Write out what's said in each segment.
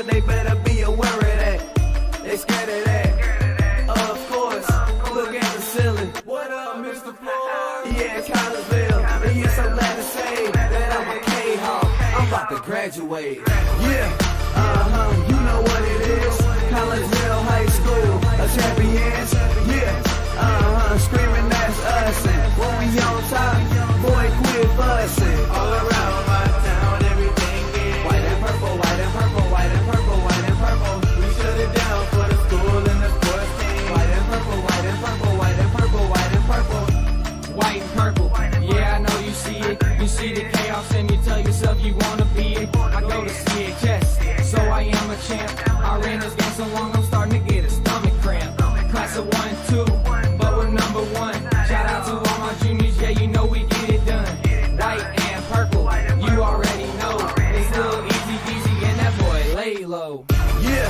sport, they better be aware of that. They scared of that. Of course, look at the ceiling. What up, Mr. Floyd? Yeah, Collegeville. And you're so glad to say that I'm a Kahok. I'm about to graduate. Yeah, you know what it is. Collegeville High School, a champions. Yeah, screaming that's us. And when we on top, boy, quit fussing. All around my town, everything is white and purple, white and purple, white and purple, white and purple. We shut it down for the school and the sports team. White and purple, white and purple, white and purple, white and purple. White and purple, yeah, I know you see it. You see the chaos and you tell yourself you wanna be it. I go to see it, yes, so I am a champ. I ran this game so long, I'm starting to get a stomach cramp. Class of 1, 2, but we're number one. Shout out to all my juniors, yeah, you know we get it done. White and purple, you already know. It's little easy peasy and that boy lay low. Yeah,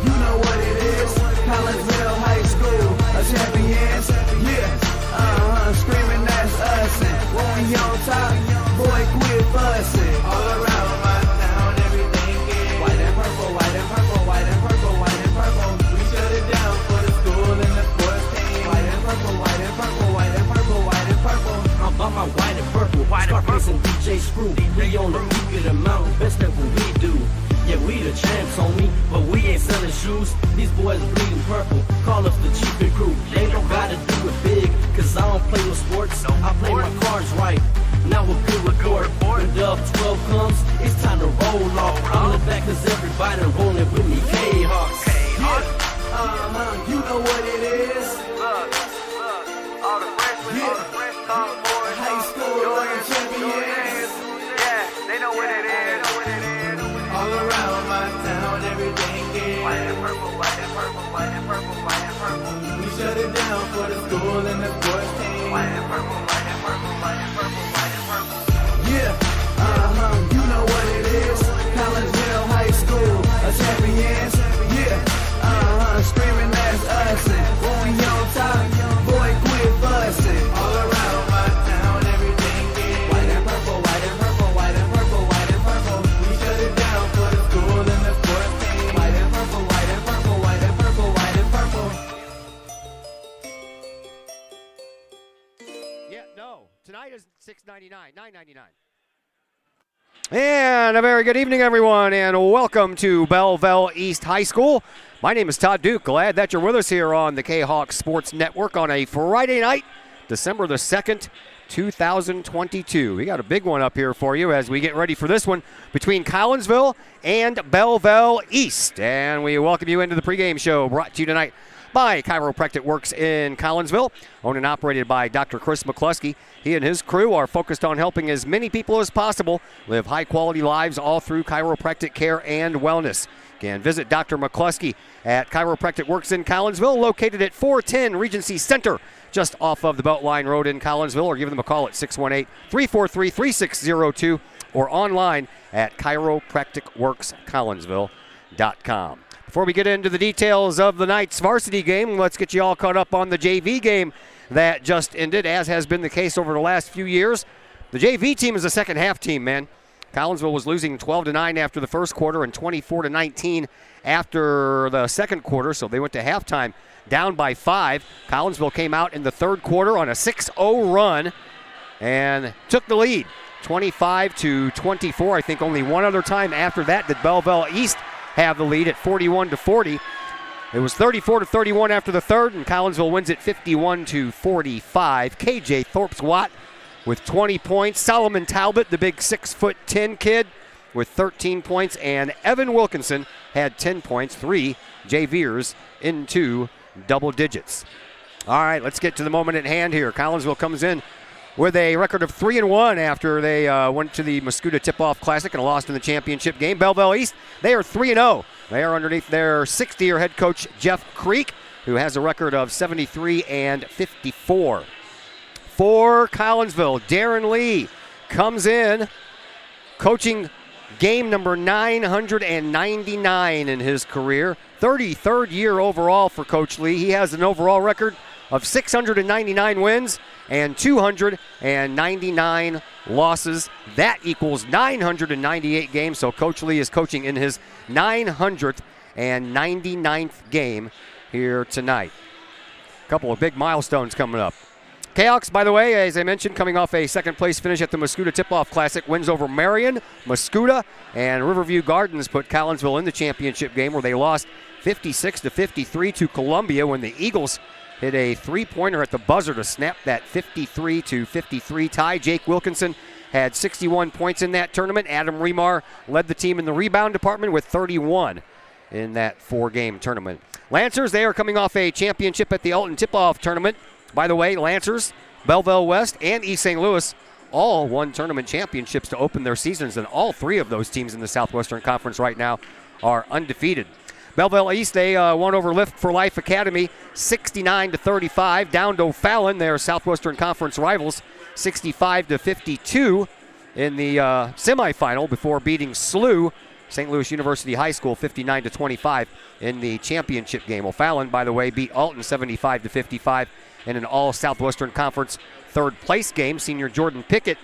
you know what it is. Collegeville High School, a champions. Yeah, screaming that's us. And when we on top, boy, quit fussing. All around my town, everything is white and purple, white and purple, white and purple, white and purple. We shut it down for the school and the sports team. White and purple, white and purple, white and purple, white and purple. I'm about my white and purple. Scarface and DJ Screw. We on the peak of the mountain, best at what we do. Yeah, we the champs, homie, but we ain't selling shoes. These boys bleeding purple, call us the cheapin' crew. They don't gotta do it big, cause I don't play with sports. I play my cards right. Now a good report. When the up 12 comes, it's time to roll off. I'm in the back cause everybody rolling with me, K-Hawks. Yeah, you know what it is. Look, all the freshmen, sophomores, High school champions. yeah, they know what it is. All around my town, everything is White and purple, white and purple, white and purple, white and purple. we shut it down for the school and the sports team. White and purple, white and purple, white and purple, white and purple. Yeah, you know what it is. Collegeville High School, a champions. Yeah, screaming that's us. And when we on top, boy, quit fussing. All around my town, everything is white and purple, white and purple, white and purple, white and purple. We shut it down for the school and the sports team. White and purple, white and purple, white and purple, white and purple. Yeah, no. Tonight is $6.99, $9.99. And a very good evening, everyone, and welcome to Belleville East High School. My name is Todd Duke. Glad that you're with us here on the Kahok Sports Network on a Friday night, December the 2nd, 2022. We got a big one up here for you as we get ready for this one between Collegeville and Belleville East. And we welcome you into the pregame show brought to you tonight by Chiropractic Works in Collegeville, owned and operated by Dr. Chris McCluskey. He and his crew are focused on helping as many people as possible live high-quality lives all through chiropractic care and wellness. You can visit Dr. McCluskey at Chiropractic Works in Collegeville, located at 410 Regency Center, just off of the Beltline Road in Collegeville, or give them a call at 618-343-3602 or online at chiropracticworkscollegeville.com. Before we get into the details of the night's varsity game, let's get you all caught up on the JV game that just ended, as has been the case over the last few years. The JV team is a second half team, man. Collegeville was losing 12-9 after the first quarter and 24-19 after the second quarter, so they went to halftime down by 5. Collegeville came out in the third quarter on a 6-0 run and took the lead, 25-24. I think only one other time after that did Belleville East have the lead at 41-40. It was 34-31 after the third, and Collegeville wins it 51-45. KJ Thorpes-Watt with 20 points. Solomon Talbot, the big 6'10" kid, with 13 points, and Evan Wilkinson had 10 points. 3 JVers into double digits. All right, let's get to the moment at hand here. Collegeville comes in with a record of 3-1 after they went to the Mascoutah Tip-Off Classic and lost in the championship game. Belleville East, they are 3-0. They are underneath their sixth-year head coach, Jeff Creek, who has a record of 73-54. For Collegeville, Darren Lee comes in, coaching game number 999 in his career. 33rd year overall for Coach Lee. He has an overall record of 699 wins and 299 losses. That equals 998 games. So Coach Lee is coaching in his 999th game here tonight. A couple of big milestones coming up. Kahawks, by the way, as I mentioned, coming off a second-place finish at the Mascoutah Tip-Off Classic, wins over Marion, Mascoutah, and Riverview Gardens put Collinsville in the championship game where they lost 56-53 to Columbia when the Eagles hit a three-pointer at the buzzer to snap that 53-53 tie. Jake Wilkinson had 61 points in that tournament. Adam Remar led the team in the rebound department with 31 in that four-game tournament. Lancers, they are coming off a championship at the Alton Tip-Off Tournament. By the way, Lancers, Belleville West, and East St. Louis all won tournament championships to open their seasons, and all three of those teams in the Southwestern Conference right now are undefeated. Belleville East, they won over Lift for Life Academy 69-35. Down to O'Fallon, their Southwestern Conference rivals, 65-52 in the semifinal before beating SLU, St. Louis University High School, 59-25 in the championship game. O'Fallon, by the way, beat Alton 75-55 in an all-Southwestern Conference third-place game. Senior Jordan Pickett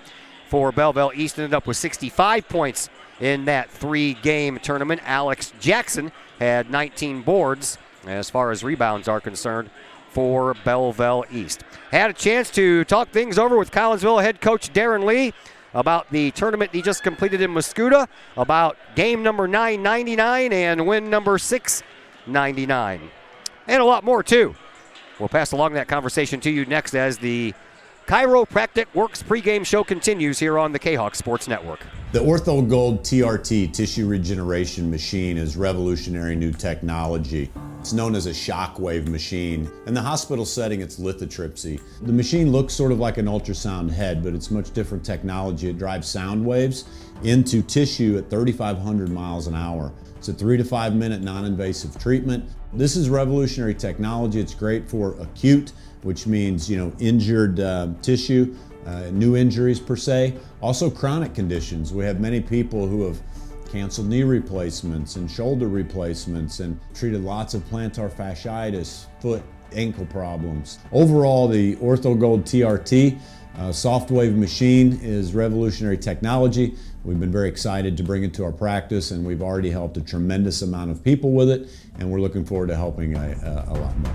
for Belleville East ended up with 65 points in that three-game tournament. Alex Jackson had 19 boards as far as rebounds are concerned for Belleville East. Had a chance to talk things over with Collinsville head coach Darren Lee about the tournament he just completed in Mascoutah, about game number 999 and win number 699, and a lot more too. We'll pass along that conversation to you next as the Chiropractic Works pregame show continues here on the Kahok Sports Network. The Ortho Gold TRT tissue regeneration machine is revolutionary new technology. It's known as a shockwave machine. In the hospital setting, it's lithotripsy. The machine looks sort of like an ultrasound head, but it's much different technology. It drives sound waves into tissue at 3,500 miles an hour. It's a 3 to 5 minute non-invasive treatment. This is revolutionary technology. It's great for acute, which means, injured tissue, new injuries per se. Also chronic conditions. We have many people who have canceled knee replacements and shoulder replacements and treated lots of plantar fasciitis, foot, ankle problems. Overall, the OrthoGold TRT soft wave machine is revolutionary technology. We've been very excited to bring it to our practice, and we've already helped a tremendous amount of people with it, and we're looking forward to helping a lot more.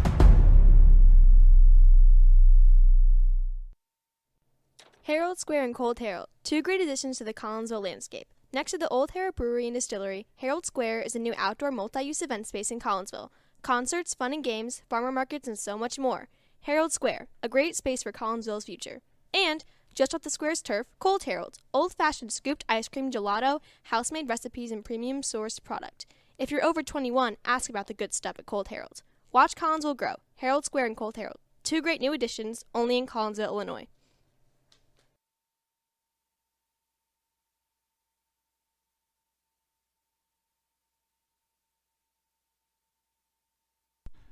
Herald Square and Cold Herald, two great additions to the Collinsville landscape. Next to the Old Herald Brewery and Distillery, Herald Square is a new outdoor multi-use event space in Collinsville. Concerts, fun and games, farmer markets, and so much more. Herald Square, a great space for Collinsville's future. And just off the square's turf, Cold Herald, old-fashioned scooped ice cream gelato, house-made recipes, and premium-sourced product. If you're over 21, ask about the good stuff at Cold Herald. Watch Collinsville grow. Herald Square and Cold Herald, two great new additions, only in Collinsville, Illinois.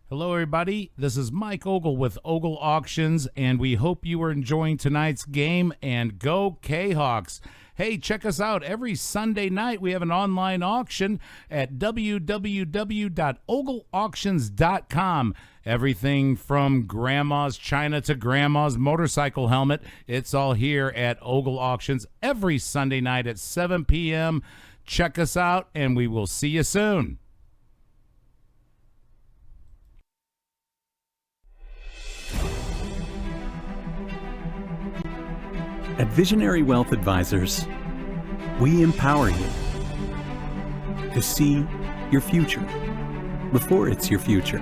Hello, everybody. This is Mike Ogle with Ogle Auctions, and we hope you are enjoying tonight's game, and go Kahawks. Hey, check us out. Every Sunday night, we have an online auction at www.ogleauctions.com. Everything from grandma's china to grandma's motorcycle helmet, it's all here at Ogle Auctions every Sunday night at 7 p.m. Check us out, and we will see you soon. At Visionary Wealth Advisors, we empower you to see your future before it's your future,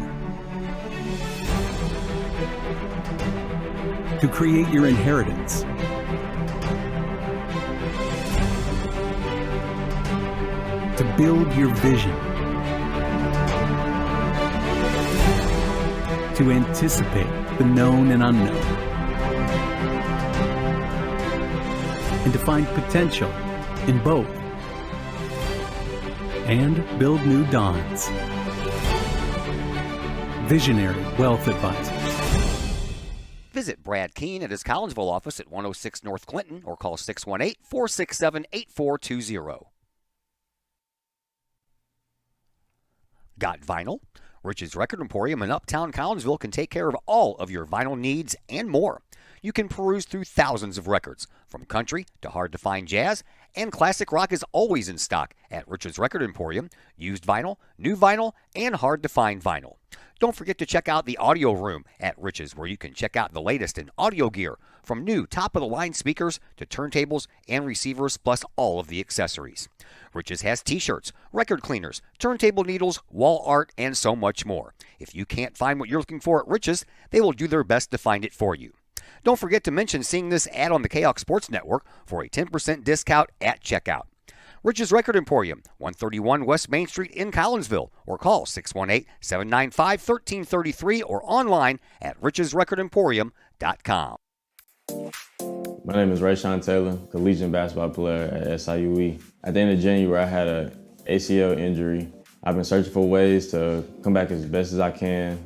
to create your inheritance, to build your vision, to anticipate the known and unknown, and to find potential in both, and build new dawns. Visionary Wealth Advisors. Visit Brad Keene at his Collinsville office at 106 North Clinton or call 618-467-8420. Got vinyl? Rich's Record Emporium in Uptown Collinsville can take care of all of your vinyl needs and more. You can peruse through thousands of records, from country to hard-to-find jazz, and classic rock is always in stock at Rich's Record Emporium. Used vinyl, new vinyl, and hard-to-find vinyl. Don't forget to check out the audio room at Rich's, where you can check out the latest in audio gear, from new top-of-the-line speakers to turntables and receivers, plus all of the accessories. Rich's has t-shirts, record cleaners, turntable needles, wall art, and so much more. If you can't find what you're looking for at Rich's, they will do their best to find it for you. Don't forget to mention seeing this ad on the Kahok Sports Network for a 10% discount at checkout. Rich's Record Emporium, 131 West Main Street in Collinsville, or call 618-795-1333 or online at richesrecordemporium.com. My name is Rayshawn Taylor, collegiate basketball player at SIUE. At the end of January, I had an ACL injury. I've been searching for ways to come back as best as I can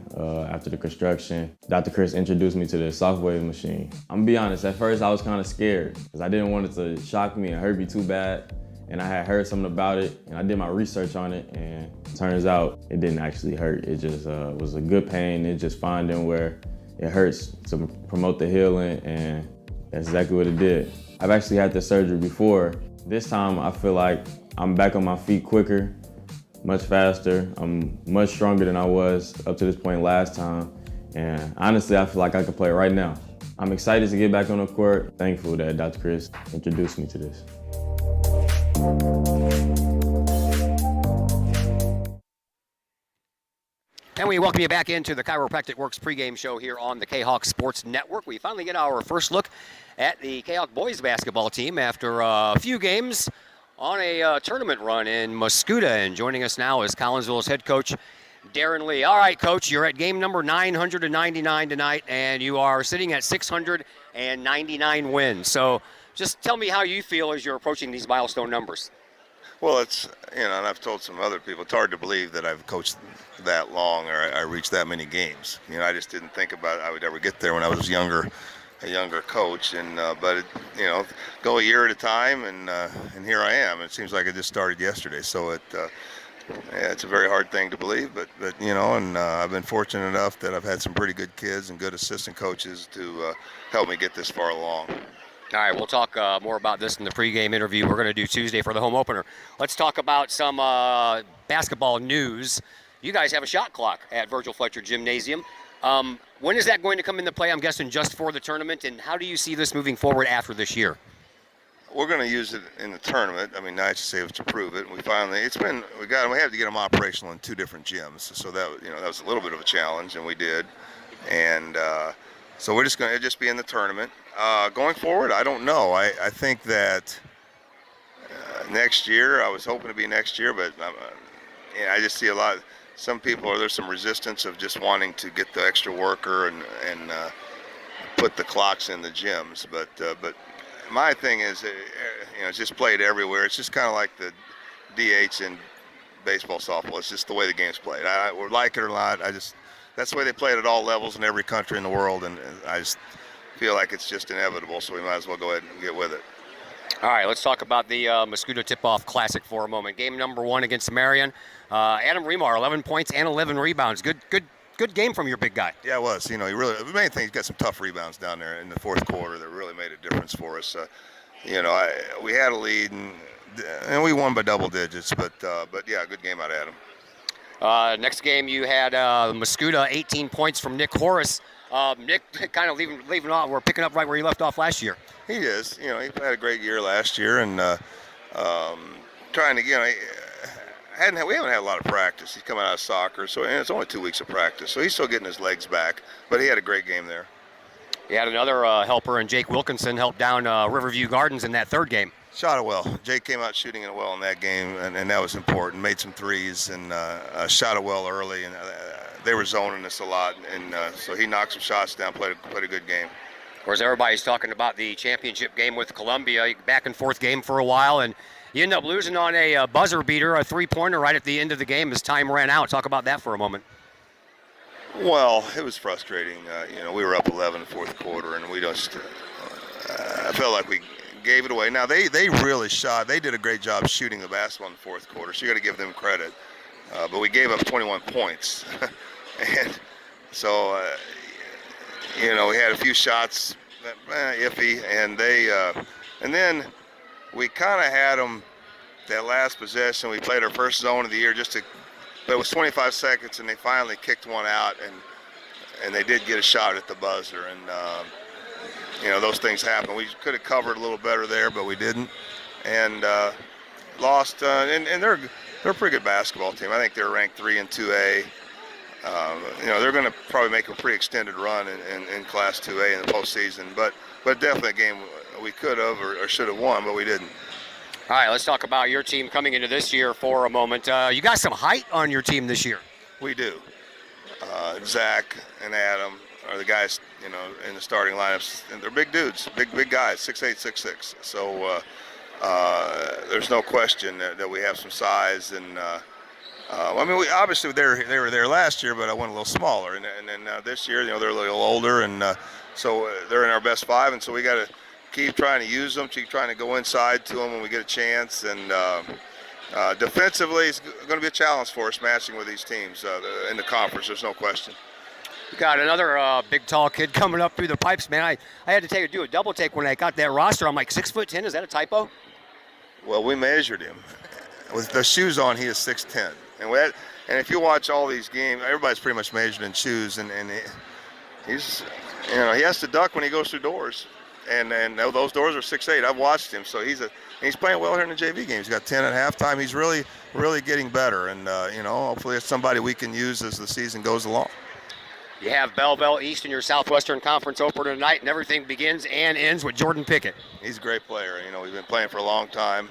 after the construction. Dr. Chris introduced me to the Shockwave machine. I'm gonna be honest, at first I was kind of scared because I didn't want it to shock me and hurt me too bad. And I had heard something about it, and I did my research on it, and it turns out it didn't actually hurt. It just was a good pain. It just finding where it hurts to promote the healing, and that's exactly what it did. I've actually had this surgery before. This time I feel like I'm back on my feet quicker, much faster. I'm much stronger than I was up to this point last time. And honestly, I feel like I could play right now. I'm excited to get back on the court. Thankful that Dr. Chris introduced me to this. And we welcome you back into the Chiropractic Works pregame show here on the Kahok Sports Network. We finally get our first look at the Kahok boys basketball team after a few games on a tournament run in Muscuda. And joining us now is Collinsville's head coach, Darren Lee. All right, Coach, you're at game number 999 tonight, and you are sitting at 699 wins. So just tell me how you feel as you're approaching these milestone numbers. Well, it's, and I've told some other people, it's hard to believe that I've coached that long or I reached that many games. I just didn't think about I would ever get there when I was a younger coach. And but it, go a year at a time, and here I am. It seems like it just started yesterday. So it's a very hard thing to believe, but and I've been fortunate enough that I've had some pretty good kids and good assistant coaches to help me get this far along. All right, we'll talk more about this in the pregame interview we're going to do Tuesday for the home opener. Let's talk about some basketball news. You guys have a shot clock at Virgil Fletcher Gymnasium. When is that going to come into play? I'm guessing just for the tournament. And how do you see this moving forward after this year? We're going to use it in the tournament. I mean, nice to say to prove it. And we had to get them operational in two different gyms. So that was a little bit of a challenge, and we did. And so we're just going to just be in the tournament. Going forward, I don't know. I think that next year, I was hoping to be next year, but I just see some people, there's some resistance of just wanting to get the extra worker and put the clocks in the gyms. But my thing is, it's just played everywhere. It's just kind of like the DH in baseball, softball. It's just the way the game's played. Or like it or not, that's the way they play it at all levels in every country in the world, and I just feel like it's just inevitable, so we might as well go ahead and get with it. All right, let's talk about the Muscuda Tip-Off Classic for a moment. Game number 1 against Marion. Adam Remar, 11 points and 11 rebounds. Good game from your big guy. Yeah, it was. The main thing, he's got some tough rebounds down there in the fourth quarter that really made a difference for us. We had a lead, and we won by double digits, but yeah, good game out of Adam. Next game, you had Muscuda, 18 points from Nick Horace. Nick kind of leaving off. We're picking up right where he left off last year. He is. He had a great year last year, and trying to, we haven't had a lot of practice. He's coming out of soccer, and it's only 2 weeks of practice, so he's still getting his legs back. But he had a great game there. He had another helper, and Jake Wilkinson helped down Riverview Gardens in that third game. Shot it well. Jake came out shooting it well in that game, and that was important. Made some threes and shot it well early, and they were zoning us a lot, and so he knocked some shots down, played a good game. Of course, everybody's talking about the championship game with Columbia, back and forth game for a while, and you end up losing on a buzzer beater, a three-pointer right at the end of the game as time ran out. Talk about that for a moment. Well, it was frustrating. We were up 11 in the fourth quarter, and we just I felt like we gave it away. Now, they really shot. They did a great job shooting the basketball in the fourth quarter, so you got to give them credit. but we gave up 21 points. And so, we had a few shots, iffy, and and then we kind of had them that last possession. We played our first zone of the year but it was 25 seconds, and they finally kicked one out, and they did get a shot at the buzzer, and those things happen. We could have covered a little better there, but we didn't, and lost. And they're a pretty good basketball team. I think they're ranked 3 in 2A. They're going to probably make a pretty extended run in Class 2A in the postseason, but definitely a game we could have or should have won, but we didn't. All right, let's talk about your team coming into this year for a moment. You got some height on your team this year. We do. Zach and Adam are the guys, in the starting lineups, and they're big dudes, big guys, 6'8", 6'6". So there's no question that we have some size, and we obviously they were there last year, but I went a little smaller, and then this year, they're a little older, and so they're in our best 5, and so we got to keep trying to use them, keep trying to go inside to them when we get a chance, and defensively, it's going to be a challenge for us matching with these teams in the conference. There's no question. You got another big, tall kid coming up through the pipes, man. I had to do a double take when I got that roster. I'm like 6'10". Is that a typo? Well, we measured him. With the shoes on, he is 6'10". And if you watch all these games, everybody's pretty much measured in shoes, and he's he has to duck when he goes through doors. And those doors are 6'8". I've watched him, so he's playing well here in the JV game. He's got 10 at halftime. He's really, really getting better, and hopefully it's somebody we can use as the season goes along. You have Belleville East in your Southwestern Conference opener tonight, and everything begins and ends with Jordan Pickett. He's a great player. We've been playing for a long time.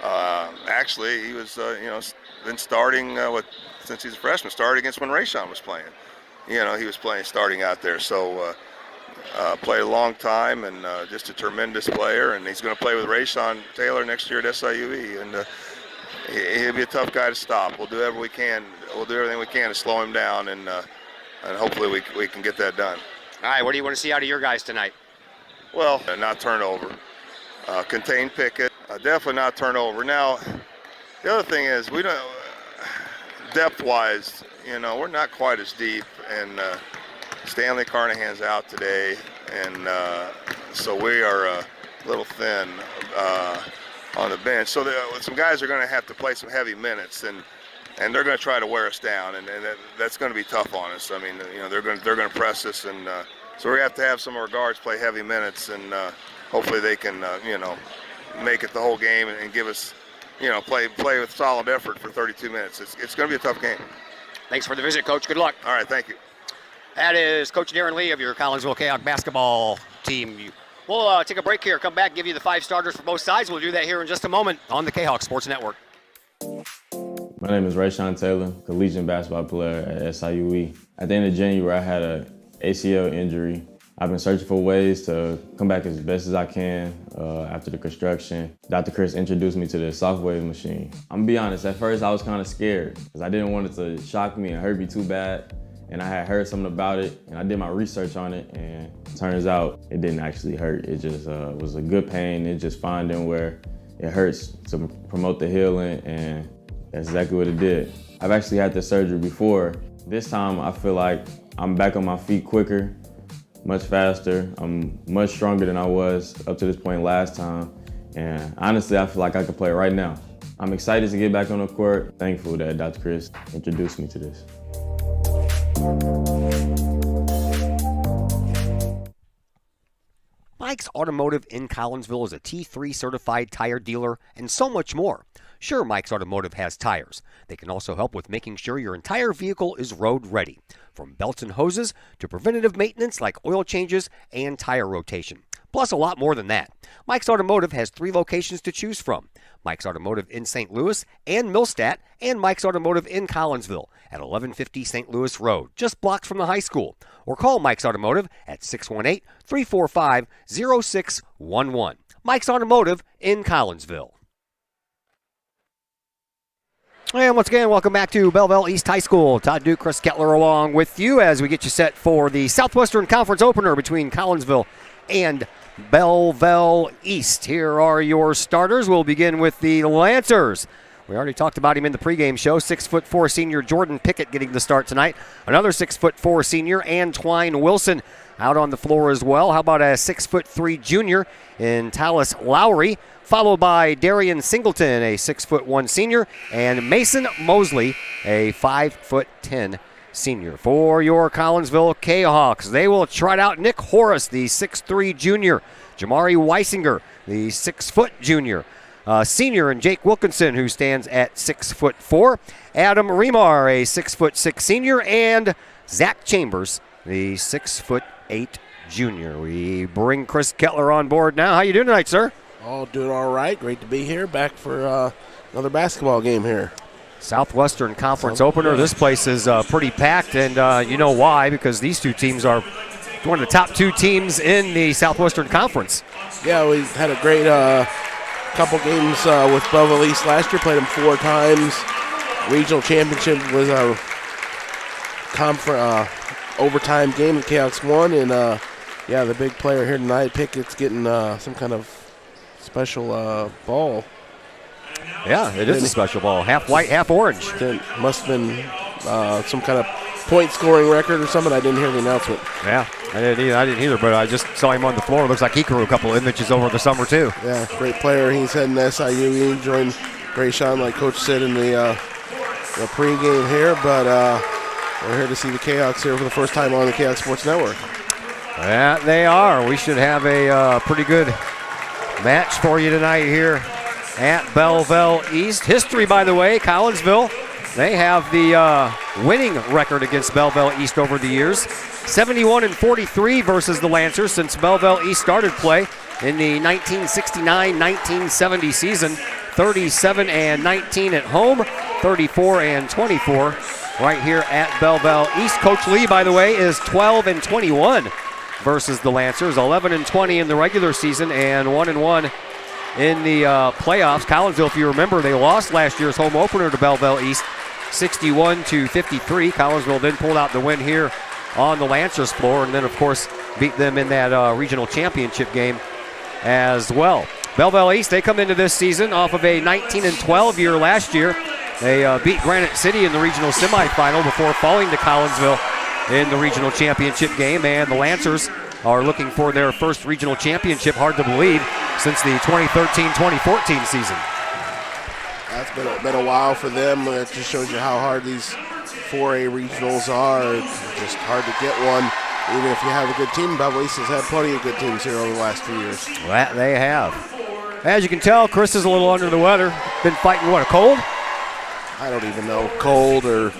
Actually, he was been starting since he's a freshman. Started against when Rayshawn was playing. He was starting out there. So. Played a long time, and just a tremendous player, and he's going to play with Rayshawn Taylor next year at SIUE, and he'll be a tough guy to stop. We'll do everything we can. We'll do everything we can to slow him down, and hopefully we can get that done. All right, what do you want to see out of your guys tonight? Well, not turnover, contain Pickett, definitely not turnover. Now, the other thing is we don't depth-wise, we're not quite as deep, and Stanley Carnahan's out today, and so we are a little thin on the bench. So some guys are going to have to play some heavy minutes, and they're going to try to wear us down, and that's going to be tough on us. I mean, they're going to press us, and so we have to have some of our guards play heavy minutes, and hopefully they can make it the whole game and give us play with solid effort for 32 minutes. It's going to be a tough game. Thanks for the visit, Coach. Good luck. All right, thank you. That is Coach Darren Lee of your Collinsville Kahok basketball team. We'll take a break here, come back, give you the 5 starters for both sides. We'll do that here in just a moment on the Kahok Sports Network. My name is Rayshawn Taylor, collegiate basketball player at SIUE. At the end of January, I had an ACL injury. I've been searching for ways to come back as best as I can after the construction. Dr. Chris introduced me to the Shockwave machine. I'm gonna be honest, at first I was kind of scared because I didn't want it to shock me and hurt me too bad. And I had heard something about it, and I did my research on it, and it turns out it didn't actually hurt. It just was a good pain. It's just finding where it hurts to promote the healing, and that's exactly what it did. I've actually had this surgery before. This time I feel like I'm back on my feet quicker, much faster. I'm much stronger than I was up to this point last time, and honestly I feel like I could play right now. I'm excited to get back on the court. Thankful that Dr. Chris introduced me to this. Mike's Automotive in Collinsville is a T3 certified tire dealer and so much more. Sure, Mike's Automotive has tires. They can also help with making sure your entire vehicle is road ready, from belts and hoses to preventative maintenance like oil changes and tire rotation. Plus a lot more than that. Mike's Automotive has 3 locations to choose from. Mike's Automotive in St. Louis and Millstadt, and Mike's Automotive in Collinsville at 1150 St. Louis Road, just blocks from the high school. Or call Mike's Automotive at 618-345-0611. Mike's Automotive in Collinsville. And once again, welcome back to Belleville East High School. Todd Duke, Chris Kettler along with you as we get you set for the Southwestern Conference opener between Collinsville and Belleville East. Here are your starters. We'll begin with the Lancers. We already talked about him in the pregame show. 6'4" senior Jordan Pickett getting the start tonight. Another 6'4" senior Antwine Wilson out on the floor as well. How about a 6'3" junior in Talus Lowry, followed by Darian Singleton, a 6'1" senior, and Mason Mosley, a 5'10" senior. For your Collinsville Kahawks, they will trot out Nick Horace, the 6'3" junior, Jamari Weisinger, the 6' junior, senior, and Jake Wilkinson, who stands at 6'4", Adam Remar, a 6'6" senior, and Zach Chambers, the 6'8" junior. We bring Chris Kettler on board now. How you doing tonight, sir? Oh, doing all right. Great to be here. Back for another basketball game here. Southwestern Conference opener. This place is pretty packed, and you know why, because these two teams are one of the top two teams in the Southwestern Conference. Yeah, we had a great couple games with Belleville East last year. Played them 4 times. Regional championship was our overtime game. The Kahawks won, and yeah, the big player here tonight, Pickett's getting some kind of special ball. Yeah, it is a special ball. Half white, half orange. It must have been some kind of point scoring record or something. I didn't hear the announcement. Yeah, I didn't either, but I just saw him on the floor. Looks like he grew a couple of inches over the summer too. Yeah, great player. He's heading to SIU. He joined Grayshon, like Coach said in the pregame here, but we're here to see the Kahawks here for the first time on the Kahawk Sports Network. Yeah, they are. We should have a pretty good match for you tonight here at Belleville East. History, by the way, Collinsville, they have the winning record against Belleville East over the years. 71-43 versus the Lancers since Belleville East started play in the 1969-1970 season. 37-19 at home, 34-24 right here at Belleville East. Coach Lee, by the way, is 12-21 versus the Lancers, 11-20 in the regular season, and 1-1 in the playoffs. Collinsville, if you remember, they lost last year's home opener to Belleville East, 61-53. Collinsville then pulled out the win here on the Lancers floor, and then, of course, beat them in that regional championship game as well. Belleville East, they come into this season off of a 19-12 year last year. They beat Granite City in the regional semifinal before falling to Collinsville in the regional championship game, and the Lancers are looking for their first regional championship, hard to believe, since the 2013-2014 season. That's been a while for them. It just shows you how hard these 4A regionals are. It's just hard to get one, even if you have a good team. Belleville East has had plenty of good teams here over the last 2 years. That they have. As you can tell, Chris is a little under the weather. Been fighting, what, a cold? I don't even know, cold or...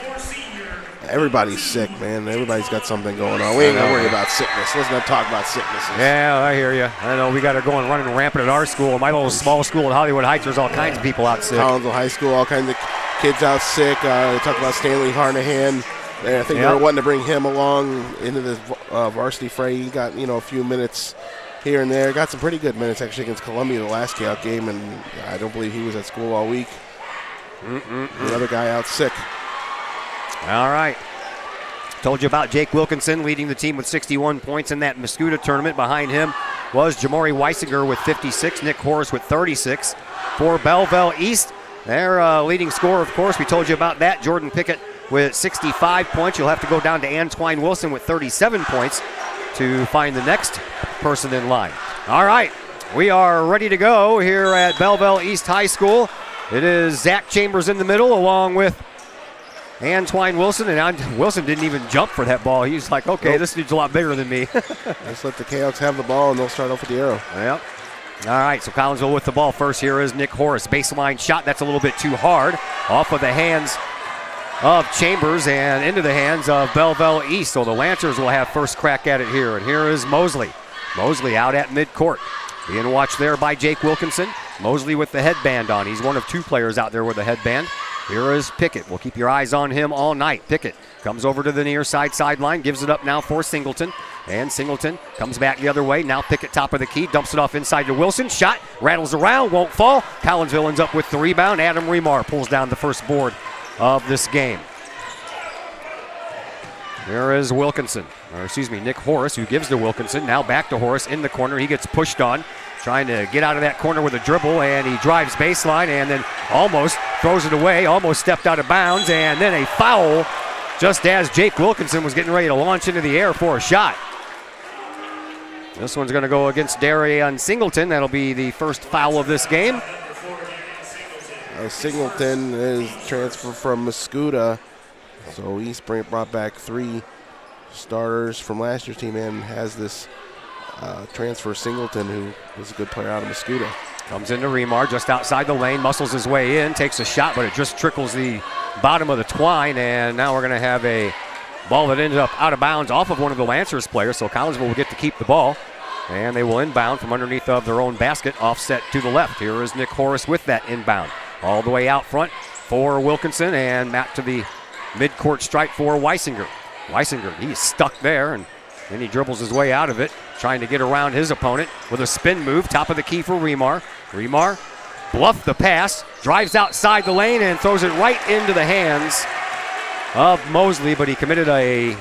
Everybody's sick, man. Everybody's got something going on. We ain't gonna worry about sickness. Let's not talk about sicknesses. Yeah, I hear you. I know we got it going running rampant at our school. My little small school in Hollywood Heights, there's all kinds of people out sick. Collinsville High School, all kinds of kids out sick. They talk about Stanley Harnahan. I think they were wanting to bring him along into this varsity fray. He got, a few minutes here and there. Got some pretty good minutes actually against Columbia the last Kahawk game, and I don't believe he was at school all week. Another guy out sick. All right. Told you about Jake Wilkinson leading the team with 61 points in that Mascoutah tournament. Behind him was Jamari Weisinger with 56, Nick Horace with 36. For Belleville East, their leading scorer, of course, we told you about that, Jordan Pickett with 65 points. You'll have to go down to Antwine Wilson with 37 points to find the next person in line. All right, we are ready to go here at Belleville East High School. It is Zach Chambers in the middle along with Antwine Wilson, and Wilson didn't even jump for that ball. He's like, okay, This dude's a lot bigger than me. Just let the Kahawks have the ball, and they'll start off with the arrow. Yep. All right, so Collinsville with the ball first. Here is Nick Horace. Baseline shot, that's a little bit too hard. Off of the hands of Chambers and into the hands of Belleville East. So the Lancers will have first crack at it here. And here is Mosley. Mosley out at midcourt. Being watched there by Jake Wilkinson. Mosley with the headband on. He's one of 2 players out there with a headband. Here is Pickett. We'll keep your eyes on him all night. Pickett comes over to the near side sideline, gives it up now for Singleton. And Singleton comes back the other way. Now Pickett top of the key, dumps it off inside to Wilson. Shot, rattles around, won't fall. Collinsville ends up with the rebound. Adam Remar pulls down the first board of this game. There is Nick Horace, who gives to Wilkinson. Now back to Horace in the corner. He gets pushed on. trying to get out of that corner with a dribble, and he drives baseline and then almost throws it away, almost stepped out of bounds, and then a foul just as Jake Wilkinson was getting ready to launch into the air for a shot. This one's going to go against Darian Singleton. That'll be the first foul of this game. Singleton is transferred from Mascoutah, so East brought back 3 starters from last year's team and has this transfer Singleton, who was a good player out of Mascoutah. Comes into Remar just outside the lane, muscles his way in, takes a shot, but it just trickles the bottom of the twine, and now we're going to have a ball that ended up out of bounds off of one of the Lancers players, so Collinsville will get to keep the ball, and they will inbound from underneath of their own basket, offset to the left. Here is Nick Horace with that inbound. All the way out front for Wilkinson, and Matt to the midcourt stripe for Weisinger. Weisinger, he's stuck there, and then he dribbles his way out of it, trying to get around his opponent with a spin move, top of the key for Remar. Remar bluffed the pass, drives outside the lane, and throws it right into the hands of Mosley, but he committed a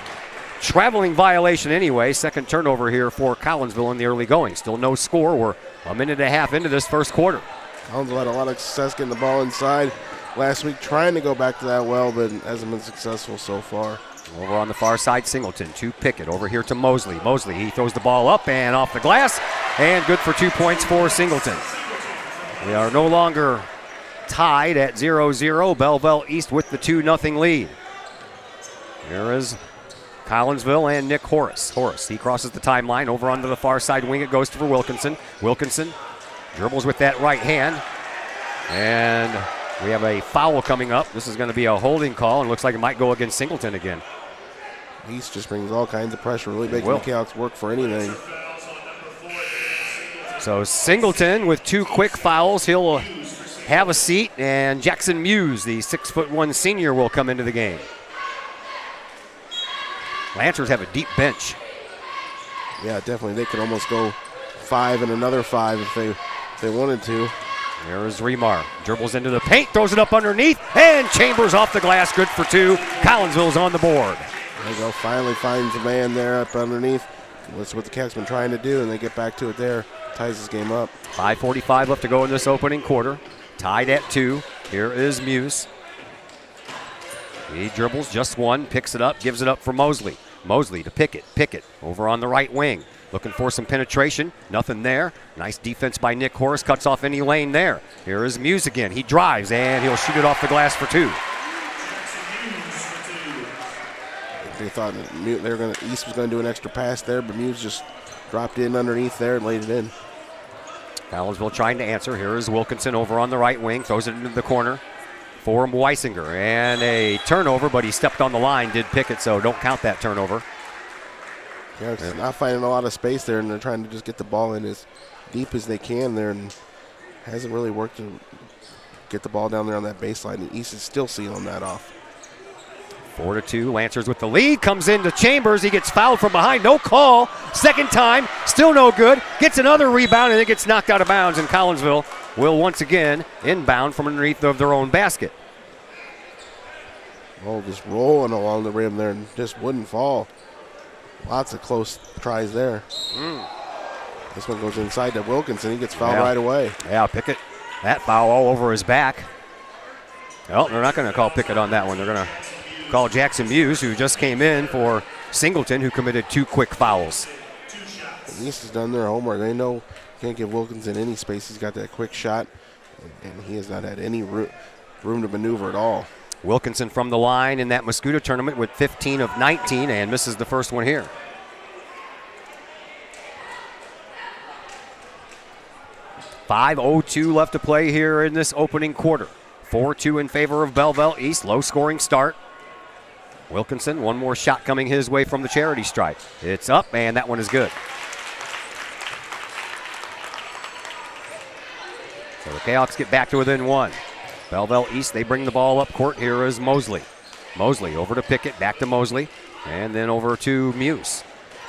traveling violation anyway. Second turnover here for Collinsville in the early going. Still no score. We're a minute and a half into this first quarter. Collinsville had a lot of success getting the ball inside last week, trying to go back to that well, but hasn't been successful so far. Over on the far side, Singleton to Pickett. Over here to Mosley. Mosley, he throws the ball up and off the glass, and good for 2 points for Singleton. We are no longer tied at 0-0. Belleville East with the 2-0 lead. Here is Collinsville and Nick Horace. Horace, he crosses the timeline. Over onto the far side wing, it goes for Wilkinson. Wilkinson dribbles with that right hand, and we have a foul coming up. This is going to be a holding call, and looks like it might go against Singleton again. East just brings all kinds of pressure, really making the Cowks work for anything. So Singleton with 2 quick fouls. He'll have a seat, and Jackson Muse, the 6'1" senior, will come into the game. Lancers have a deep bench. Yeah, definitely. They could almost go 5 and another 5 if they wanted to. There is Remar. Dribbles into the paint, throws it up underneath, and Chambers off the glass. Good for 2. Collinsville's on the board. There you go. Finally finds a man there up underneath. That's what the Cats been trying to do, and they get back to it there. Ties this game up. 5:45 left to go in this opening quarter. Tied at 2. Here is Muse. He dribbles just 1, picks it up, gives it up for Mosley. Mosley to Pickett. Pickett over on the right wing. Looking for some penetration. Nothing there. Nice defense by Nick Horace. Cuts off any lane there. Here is Muse again. He drives, and he'll shoot it off the glass for 2. They thought East was going to do an extra pass there, but Muse just dropped in underneath there and laid it in. Collinsville trying to answer. Here is Wilkinson over on the right wing. Throws it into the corner for Weisinger. And a turnover, but he stepped on the line, did Pickett, so don't count that turnover. Yeah, it's not finding a lot of space there, and they're trying to just get the ball in as deep as they can there, and hasn't really worked to get the ball down there on that baseline. And East is still sealing that off. 4-2, Lancers with the lead. Comes into Chambers. He gets fouled from behind. No call. Second time. Still no good. Gets another rebound, and then gets knocked out of bounds, and Collinsville will once again inbound from underneath of their own basket. Oh, just rolling along the rim there and just wouldn't fall. Lots of close tries there. This one goes inside to Wilkinson. He gets fouled right away. Yeah, Pickett. That foul all over his back. Well, they're not going to call Pickett on that one. They're going to call Jackson Muse, who just came in for Singleton, who committed 2 quick fouls. East has done their homework. They know can't give Wilkinson any space. He's got that quick shot, and he has not had any room to maneuver at all. Wilkinson from the line in that Mascoutah tournament with 15 of 19 and misses the first one here. .502 left to play here in this opening quarter. 4-2 in favor of Belleville East. Low scoring start. Wilkinson, one more shot coming his way from the charity stripe. It's up, and that one is good. So the Cahoks get back to within 1. Belleville East, they bring the ball up court. Here is Mosley. Mosley over to Pickett, back to Mosley, and then over to Muse.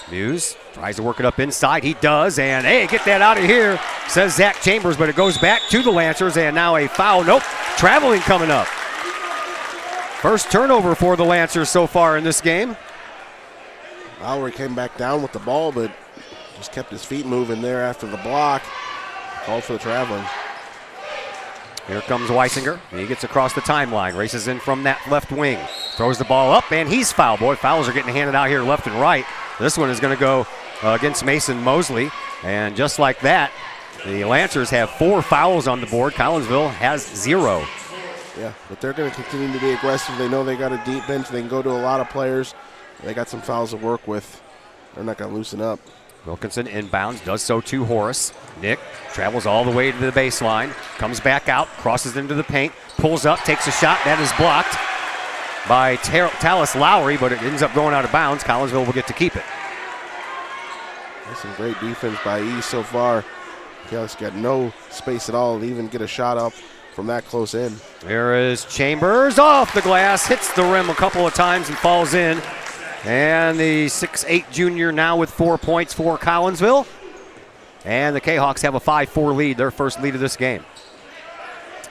Muse tries to work it up inside. He does, and hey, get that out of here, says Zach Chambers, but it goes back to the Lancers, and now a foul. Nope, traveling coming up. First turnover for the Lancers so far in this game. Lowry came back down with the ball, but just kept his feet moving there after the block. Called for the traveling. Here comes Weisinger. He gets across the timeline, races in from that left wing, throws the ball up, and he's fouled. Boy, fouls are getting handed out here left and right. This one is going to go against Mason Mosley, and just like that, the Lancers have 4 fouls on the board. Collinsville has 0. Yeah, but they're going to continue to be aggressive. They know they got a deep bench. They can go to a lot of players. They got some fouls to work with. They're not going to loosen up. Wilkinson inbounds, does so to Horace. Nick travels all the way to the baseline, comes back out, crosses into the paint, pulls up, takes a shot. That is blocked by Tallis Lowry, but it ends up going out of bounds. Collinsville will get to keep it. That's some great defense by East so far. Calix got no space at all to even get a shot up from that close in. There is Chambers off the glass, hits the rim a couple of times and falls in. And the 6'8 junior now with 4 points for Collinsville. And the Kahawks have a 5-4 lead, their first lead of this game.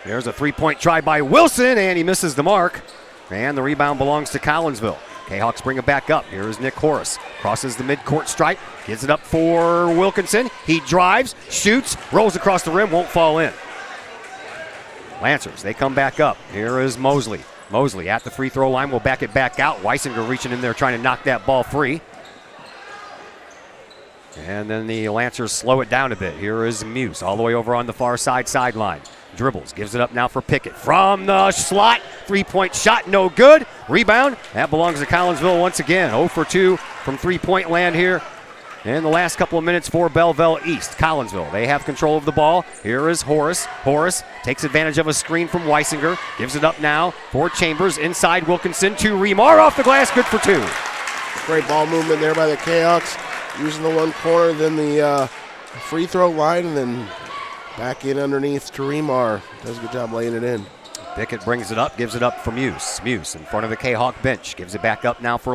There's a 3-point try by Wilson, and he misses the mark. And the rebound belongs to Collinsville. Kahawks bring it back up. Here is Nick Horace. Crosses the midcourt stripe, gives it up for Wilkinson. He drives, shoots, rolls across the rim, won't fall in. Lancers, they come back up. Here is Mosley. Mosley at the free throw line will back it back out. Weisinger reaching in there trying to knock that ball free. And then the Lancers slow it down a bit. Here is Muse all the way over on the far sideline. Dribbles, gives it up now for Pickett. From the slot, 3-point shot, no good. Rebound, that belongs to Collinsville once again. 0 for 2 from 3-point land here in the last couple of minutes for Belleville East. Collinsville, they have control of the ball. Here is Horace. Horace takes advantage of a screen from Weisinger. Gives it up now for Chambers. Inside Wilkinson to Remar. Off the glass, good for 2. Great ball movement there by the Kahawks. Using the one corner, then the free throw line, and then back in underneath to Remar. Does a good job laying it in. Pickett brings it up, gives it up for Muse. Muse in front of the Kahawk bench. Gives it back up now for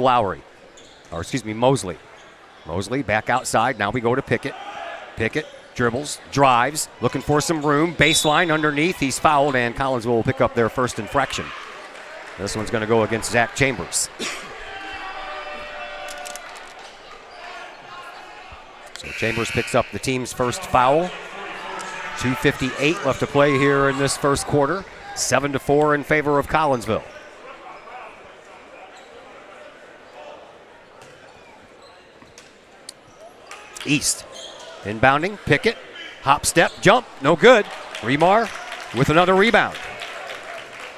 Mosley. Mosley back outside. Now we go to Pickett. Pickett dribbles, drives, looking for some room. Baseline underneath. He's fouled, and Collinsville will pick up their first infraction. This one's going to go against Zach Chambers. So Chambers picks up the team's first foul. 2:58 left to play here in this first quarter. 7-4 in favor of Collinsville. East inbounding, Pickett, hop, step, jump, no good. Remar with another rebound.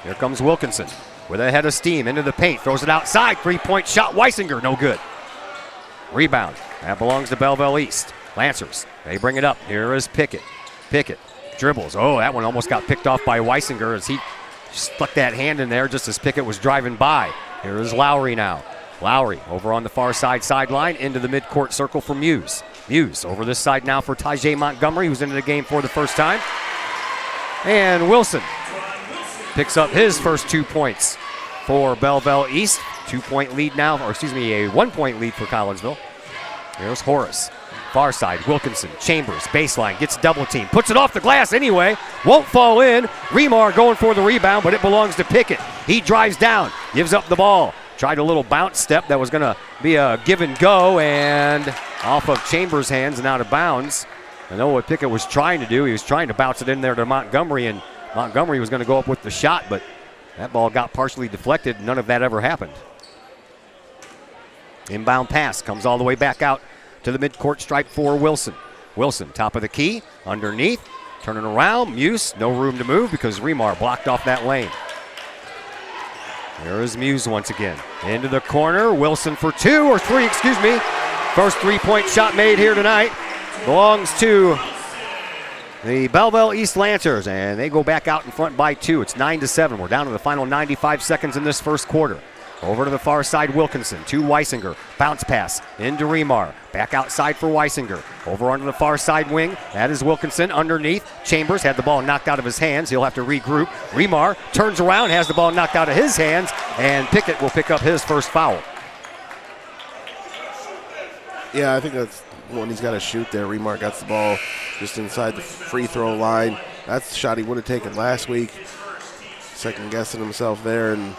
Here comes Wilkinson with a head of steam into the paint, throws it outside, 3-point shot, Weisinger, no good. Rebound, that belongs to Belleville East. Lancers, they bring it up. Here is Pickett. Pickett dribbles. Oh, that one almost got picked off by Weisinger as he stuck that hand in there just as Pickett was driving by. Here is Lowry now. Lowry over on the far sideline into the midcourt circle for Muse. Muse over this side now for Tajay Montgomery, who's into the game for the first time. And Wilson picks up his first 2 points for Belleville East. 2-point lead now, or excuse me, a 1-point lead for Collinsville. Here's Horace. Far side, Wilkinson, Chambers, baseline, gets double team, puts it off the glass anyway, won't fall in. Remar going for the rebound, but it belongs to Pickett. He drives down, gives up the ball. Tried a little bounce step that was going to be a give and go, and off of Chambers' hands and out of bounds. I know what Pickett was trying to do. He was trying to bounce it in there to Montgomery, and Montgomery was going to go up with the shot, but that ball got partially deflected. None of that ever happened. Inbound pass comes all the way back out to the midcourt stripe for Wilson. Wilson, top of the key, underneath, turning around. Muse, no room to move because Remar blocked off that lane. There is Muse once again. Into the corner. Wilson for 2 or 3, excuse me. First 3-point shot made here tonight belongs to the Belleville East Lancers, and they go back out in front by 2. It's 9-7. We're down to the final 95 seconds in this first quarter. Over to the far side, Wilkinson to Weisinger. Bounce pass into Remar. Back outside for Weisinger. Over onto the far side wing. That is Wilkinson underneath. Chambers had the ball knocked out of his hands. He'll have to regroup. Remar turns around, has the ball knocked out of his hands, and Pickett will pick up his first foul. Yeah, I think that's when he's got to shoot there. Remar got the ball just inside the free throw line. That's the shot he would have taken last week. Second guessing himself there and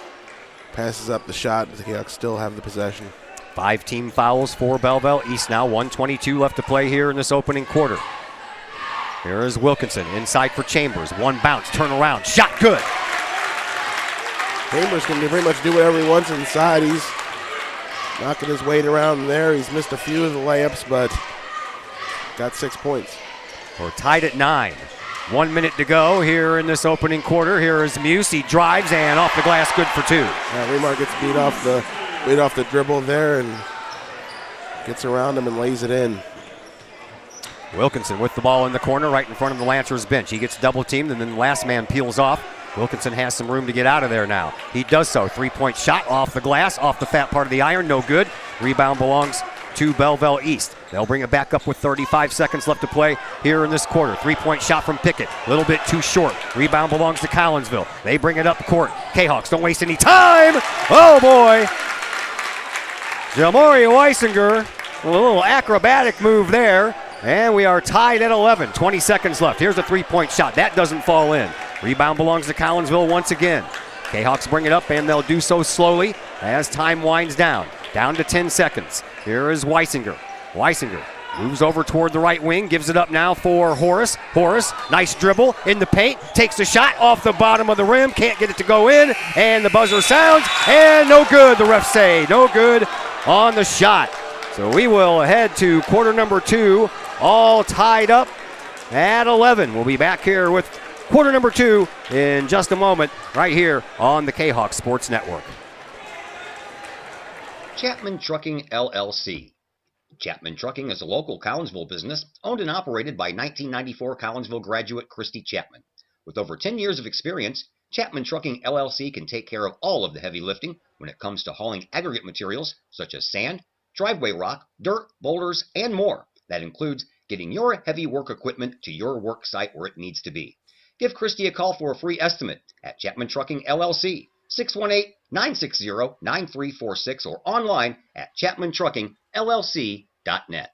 passes up the shot. The Kahawks still have the possession. 5 team fouls for Belleville East now. 1:22 left to play here in this opening quarter. Here is Wilkinson inside for Chambers. One bounce, turn around, shot good. Chambers can pretty much do whatever he wants inside. He's knocking his weight around there. He's missed a few of the layups, but got 6 points. We're tied at 9. 1 minute to go here in this opening quarter. Here is Muse. He drives and off the glass, good for 2. Remar gets beat off the dribble there and gets around him and lays it in. Wilkinson with the ball in the corner right in front of the Lancers bench. He gets double teamed and then the last man peels off. Wilkinson has some room to get out of there now. He does so. 3-point shot off the glass, off the fat part of the iron, no good. Rebound belongs to Belleville East. They'll bring it back up with 35 seconds left to play here in this quarter. 3-point shot from Pickett, a little bit too short. Rebound belongs to Collinsville. They bring it up court. Kahawks don't waste any time. Oh boy. Jamori Weisinger, a little acrobatic move there. And we are tied at 11. 20 seconds left. Here's a 3-point shot. That doesn't fall in. Rebound belongs to Collinsville once again. Kahawks bring it up, and they'll do so slowly as time winds down. Down to 10 seconds. Here is Weisinger. Weisinger moves over toward the right wing, gives it up now for Horace. Horace, nice dribble in the paint, takes a shot off the bottom of the rim, can't get it to go in, and the buzzer sounds, and no good, the refs say. No good on the shot. So we will head to quarter number 2, all tied up at 11. We'll be back here with quarter number 2 in just a moment, right here on the Kahok Sports Network. Chapman Trucking LLC. Chapman Trucking is a local Collinsville business owned and operated by 1994 Collinsville graduate Christy Chapman. With over 10 years of experience, Chapman Trucking LLC can take care of all of the heavy lifting when it comes to hauling aggregate materials such as sand, driveway rock, dirt, boulders, and more. That includes getting your heavy work equipment to your work site where it needs to be. Give Christy a call for a free estimate at Chapman Trucking LLC, 618-960-9346, or online at chapmantruckingllc.net.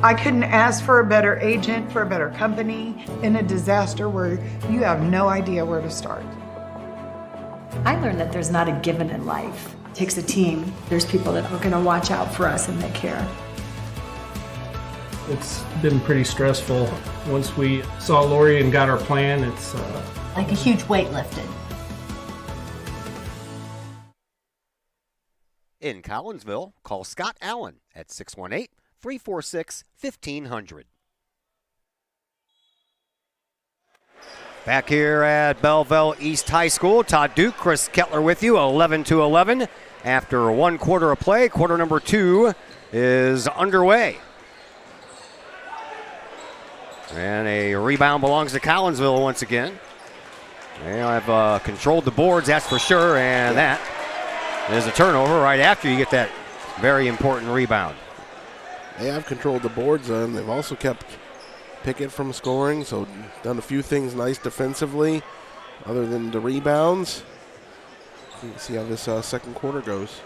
I couldn't ask for a better agent, for a better company in a disaster where you have no idea where to start. I learned that there's not a given in life. It takes a team. There's people that are going to watch out for us and they care. It's been pretty stressful. Once we saw Lori and got our plan, it's like a huge weight lifted. In Collinsville, call Scott Allen at 618-346-1500. Back here at Belleville East High School, Todd Duke, Chris Kettler with you, 11-11. After 1 quarter of play, quarter number 2 is underway. And a rebound belongs to Collinsville once again. They have controlled the boards, that's for sure, and that is a turnover right after you get that very important rebound. They have controlled the boards, and they've also kept Pickett from scoring, so done a few things nice defensively other than the rebounds. You can see how this second quarter goes.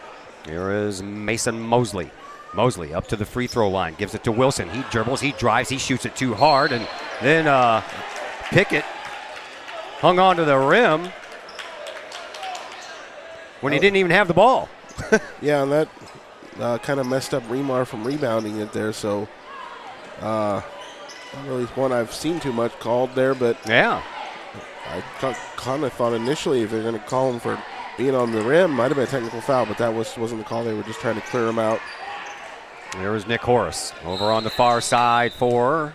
Here is Mason Mosley. Mosley up to the free throw line, gives it to Wilson. He dribbles, he drives, he shoots it too hard, and then Pickett hung on to the rim when he didn't even have the ball. Yeah, and that kind of messed up Remar from rebounding it there, so not really one I've seen too much called there, but yeah, I kind of thought initially if they're going to call him for being on the rim, might have been a technical foul, but that wasn't the call. They were just trying to clear him out. There is Nick Horace over on the far side for,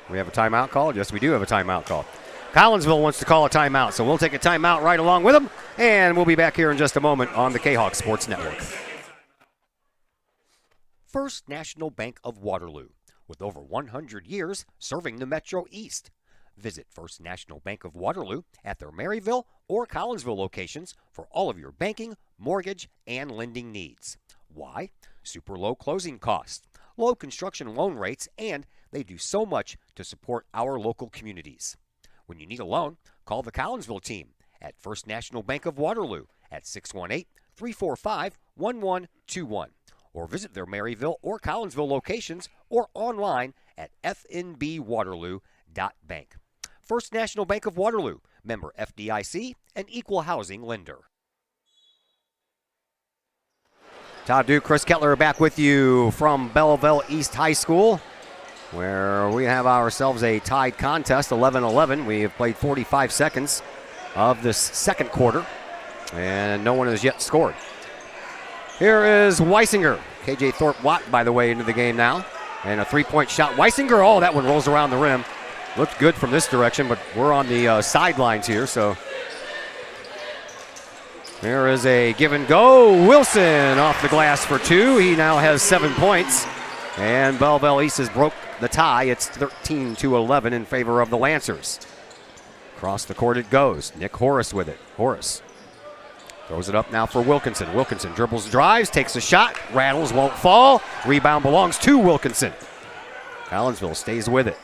we have a timeout call? Yes, we do have a timeout call. Collinsville wants to call a timeout, so we'll take a timeout right along with them, and we'll be back here in just a moment on the Kahawk Sports Network. First National Bank of Waterloo, with over 100 years serving the Metro East. Visit First National Bank of Waterloo at their Maryville or Collinsville locations for all of your banking, mortgage, and lending needs. Why? Super low closing costs, low construction loan rates, and they do so much to support our local communities. When you need a loan, call the Collinsville team at First National Bank of Waterloo at 618-345-1121 or visit their Maryville or Collinsville locations or online at fnbwaterloo.bank. First National Bank of Waterloo, member FDIC, and equal housing lender. Todd Duke, Chris Kettler back with you from Belleville East High School, where we have ourselves a tied contest, 11-11. We have played 45 seconds of this second quarter, and no one has yet scored. Here is Weisinger. KJ Thorpe Watt, by the way, into the game now. And a three-point shot. Weisinger, oh, that one rolls around the rim. Looked good from this direction, but we're on the sidelines here, so. There is a give and go. Wilson off the glass for 2. He now has 7 points. And Belleville East has broke the tie. It's 13-11 in favor of the Lancers. Across the court it goes. Nick Horace with it. Horace throws it up now for Wilkinson. Wilkinson dribbles, drives, takes a shot, rattles, won't fall. Rebound belongs to Wilkinson. Collinsville stays with it.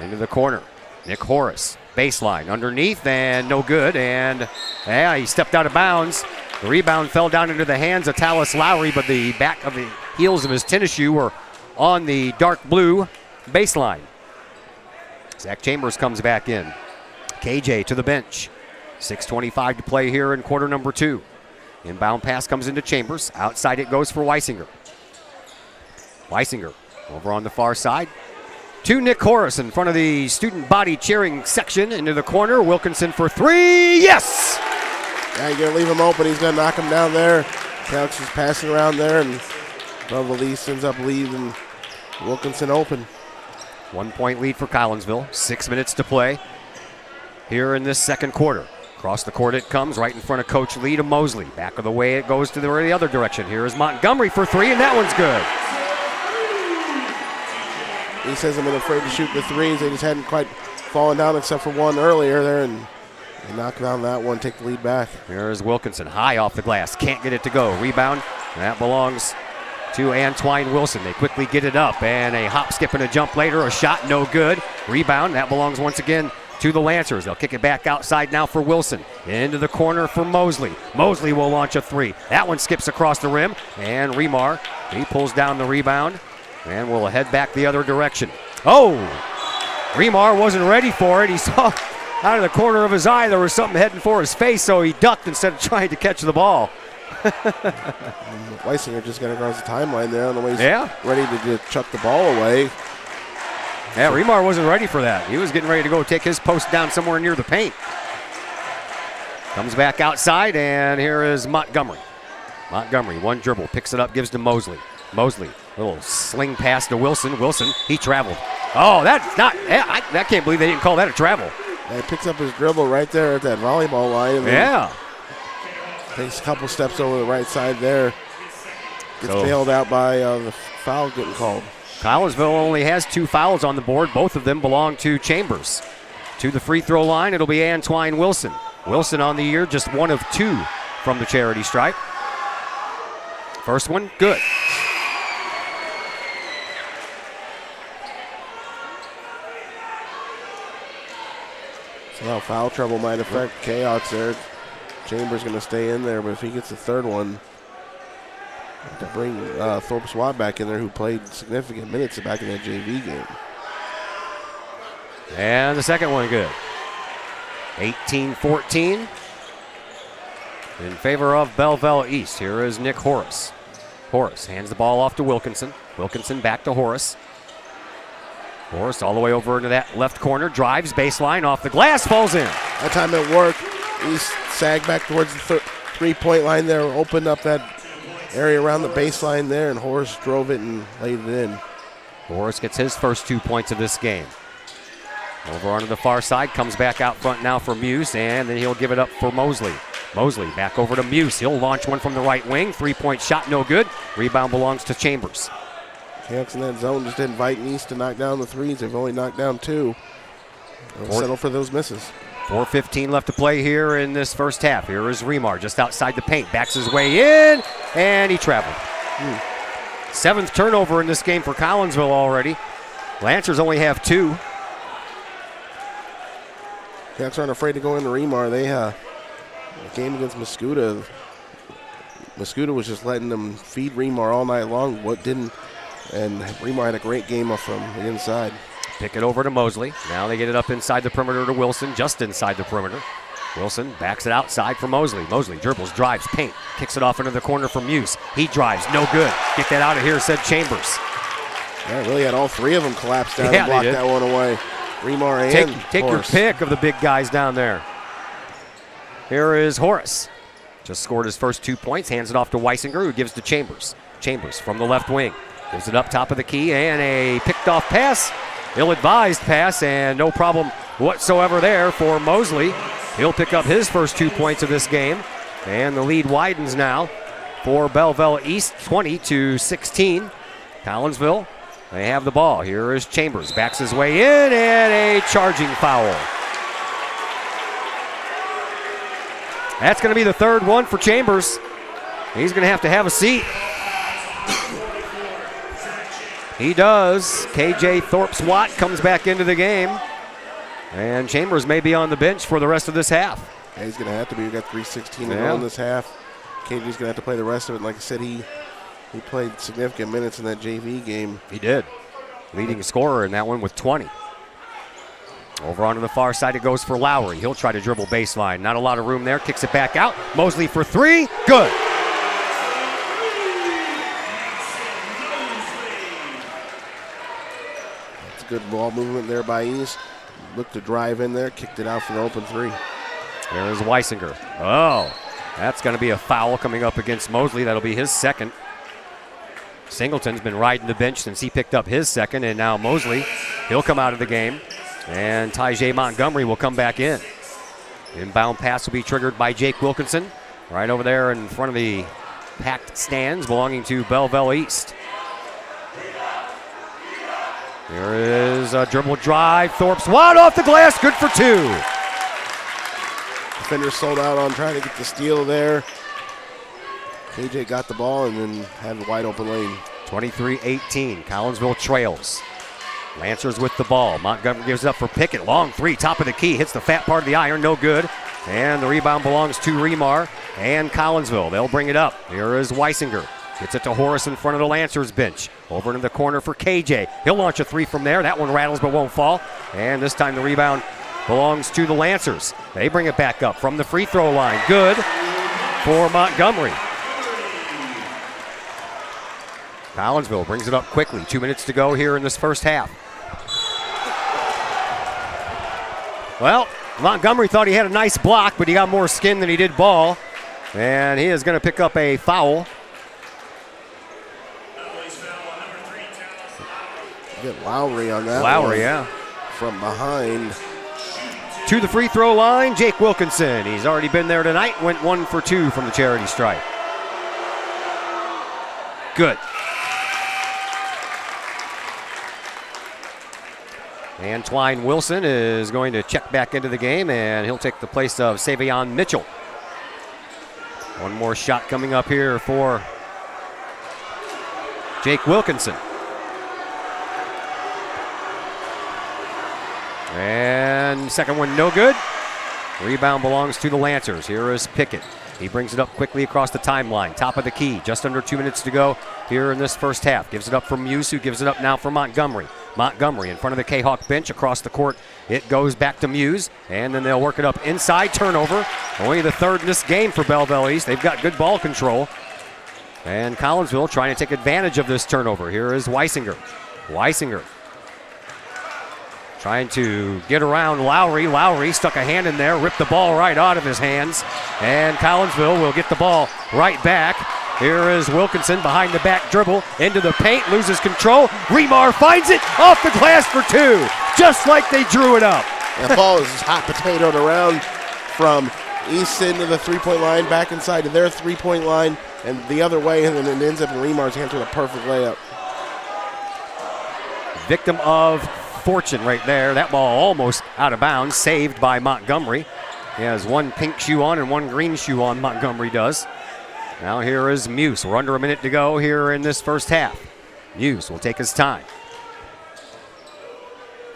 Into the corner. Nick Horace. Baseline underneath and no good. And yeah, he stepped out of bounds. The rebound fell down into the hands of Tallis Lowry, but the back of the heels of his tennis shoe were on the dark blue baseline. Zach Chambers comes back in. KJ to the bench. 6:25 to play here in quarter number 2. Inbound pass comes into Chambers. Outside it goes for Weisinger. Weisinger over on the far side. To Nick Horace in front of the student body cheering section into the corner. Wilkinson for 3. Yes! Yeah, you're going to leave him open. He's going to knock him down there. Counts is passing around there, and Belleville East ends up leaving Wilkinson open. 1 point lead for Collinsville. 6 minutes to play here in this second quarter. Across the court it comes, right in front of Coach Lee to Mosley. Back of the way it goes to the other direction. Here is Montgomery for 3, and that one's good. He says, I've been afraid to shoot the threes. They just hadn't quite fallen down except for one earlier there, and they knock down that one, take the lead back. Here's Wilkinson, high off the glass. Can't get it to go. Rebound, and that belongs to Antwine Wilson. They quickly get it up, and a hop, skip, and a jump later. A shot, no good. Rebound, that belongs once again to the Lancers. They'll kick it back outside now for Wilson. Into the corner for Mosley. Mosley will launch a 3. That one skips across the rim, and Remar, he pulls down the rebound. And we'll head back the other direction. Oh! Remar wasn't ready for it. He saw out of the corner of his eye there was something heading for his face, so he ducked instead of trying to catch the ball. Weisinger just got across the timeline there on the way he's ready to chuck the ball away. Yeah, Remar wasn't ready for that. He was getting ready to go take his post down somewhere near the paint. Comes back outside, and here is Montgomery. Montgomery, one dribble, picks it up, gives to Mosley. Mosley, little sling pass to Wilson. Wilson, he traveled. Oh, that's not, I can't believe they didn't call that a travel. Yeah, he picks up his dribble right there at that volleyball line. Yeah. Takes a couple steps over the right side there. Gets bailed out by the foul getting called. Collinsville only has 2 fouls on the board. Both of them belong to Chambers. To the free throw line, it'll be Antwine Wilson. Wilson on the year, just 1 of 2 from the charity stripe. First one, good. So now foul trouble might affect Chaos there. Chambers going to stay in there, but if he gets the third one, to bring Thorpe Swat back in there, who played significant minutes back in that JV game. And the second one good. 18-14 in favor of Belleville East. Here is Nick Horace. Horace hands the ball off to Wilkinson. Wilkinson back to Horace. Horace all the way over into that left corner, drives, baseline, off the glass, falls in. That time it worked. East sagged back towards the three-point line there, opened up that area around the baseline there, and Horace drove it and laid it in. Horace gets his first 2 points of this game. Over onto the far side, comes back out front now for Muse, and then he'll give it up for Mosley. Mosley back over to Muse. He'll launch one from the right wing. 3-point shot, no good. Rebound belongs to Chambers. Canucks in that zone just inviting East to knock down the threes. They've only knocked down 2. They'll settle for those misses. 4:15 left to play here in this first half. Here is Remar just outside the paint. Backs his way in, and he traveled. 7th turnover in this game for Collinsville already. Lancers only have 2. Canucks aren't afraid to go into Remar. They the game against Mascuda was just letting them feed Remar all night long. And Remar had a great game up from the inside. Pick it over to Mosley. Now they get it up inside the perimeter to Wilson, just inside the perimeter. Wilson backs it outside for Mosley. Mosley dribbles, drives, paint, kicks it off into the corner for Muse. He drives, no good. Get that out of here, said Chambers. Yeah, really had all three of them collapse down Yeah, and block they did. that one away. Remar and Take your Horace. pick of the big guys down there. Here is Horace. Just scored his first 2 points, hands it off to Weisinger, who gives to Chambers. Chambers from the left wing. Gives it up top of the key, and a picked off pass. Ill-advised pass, and no problem whatsoever there for Mosley. He'll pick up his first 2 points of this game, and the lead widens now for Belleville East, 20-16. Collinsville, they have the ball. Here is Chambers, backs his way in, and a charging foul. That's going to be the third one for Chambers. He's going to have a seat. He does. KJ Thorpe-Swat comes back into the game. And Chambers may be on the bench for the rest of this half. Yeah, he's going to have to be. We've got 3:16 to go in this half. KJ's going to have to play the rest of it. Like I said, he played significant minutes in that JV game. He did. Leading scorer in that one with 20. Over onto the far side it goes for Lowry. He'll try to dribble baseline. Not a lot of room there. Kicks it back out. Mosley for three. Good. It's a good ball movement there by East. Looked to drive in there. Kicked it out for the open three. There's Weisinger. Oh, that's going to be a foul coming up against Mosley. That'll be his second. Singleton's been riding the bench since he picked up his second, and now Mosley, he'll come out of the game. And Tyjae Montgomery will come back in. Inbound pass will be triggered by Jake Wilkinson, right over there in front of the packed stands belonging to Belleville East. Here is a dribble drive. Thorpe-Swat off the glass, good for two. Defender sold out on trying to get the steal there. KJ got the ball and then had a wide open lane. 23-18, Collinsville trails. Lancers with the ball. Montgomery gives it up for Pickett. Long three, top of the key. Hits the fat part of the iron, no good. And the rebound belongs to Remar and Collinsville. They'll bring it up. Here is Weisinger. Gets it to Horace in front of the Lancers bench. Over into the corner for KJ. He'll launch a three from there. That one rattles but won't fall. And this time the rebound belongs to the Lancers. They bring it back up from the free throw line. Good for Montgomery. Collinsville brings it up quickly. 2 minutes to go here in this first half. Well, Montgomery thought he had a nice block, but he got more skin than he did ball. And he is going to pick up a foul. Get Lowry on that Lowry, one. yeah. From behind. To the free throw line, Jake Wilkinson. He's already been there tonight. Went 1 for 2 from the charity stripe. Good. Antwine Wilson is going to check back into the game, and he'll take the place of Savion Mitchell. One more shot coming up here for Jake Wilkinson. And second one no good. Rebound belongs to the Lancers. Here is Pickett. He brings it up quickly across the timeline. Top of the key. Just under 2 minutes to go here in this first half. Gives it up for Muse, who gives it up now for Montgomery. Montgomery in front of the Kahok bench across the court. It goes back to Muse, and then they'll work it up inside. Turnover. Only the third in this game for Belleville East. They've got good ball control. And Collinsville trying to take advantage of this turnover. Here is Weisinger. Weisinger trying to get around Lowry. Lowry stuck a hand in there, ripped the ball right out of his hands. And Collinsville will get the ball right back. Here is Wilkinson behind the back dribble into the paint, loses control. Remar finds it off the glass for two, just like they drew it up. The ball is hot potatoed around from East into the three-point line, back inside to their three-point line, and the other way, and then it ends up in Remar's hands with a perfect layup. Victim of fortune right there. That ball almost out of bounds, saved by Montgomery. He has one pink shoe on and one green shoe on, Montgomery does. Now here is Muse. We're under a minute to go here in this first half. Muse will take his time.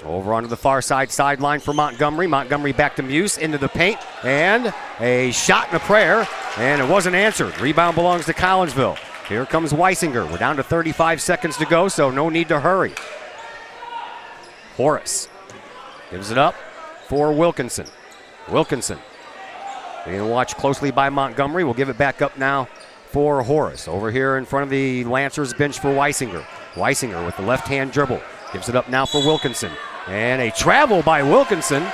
Over onto the far sideline for Montgomery. Montgomery back to Muse, into the paint, and a shot and a prayer, and it wasn't answered. Rebound belongs to Collinsville. Here comes Weisinger. We're down to 35 seconds to go, so no need to hurry. Horace gives it up for Wilkinson. Wilkinson Being watched closely by Montgomery. We'll give it back up now for Horace. Over here in front of the Lancers bench for Weisinger. Weisinger with the left-hand dribble. Gives it up now for Wilkinson. And a travel by Wilkinson.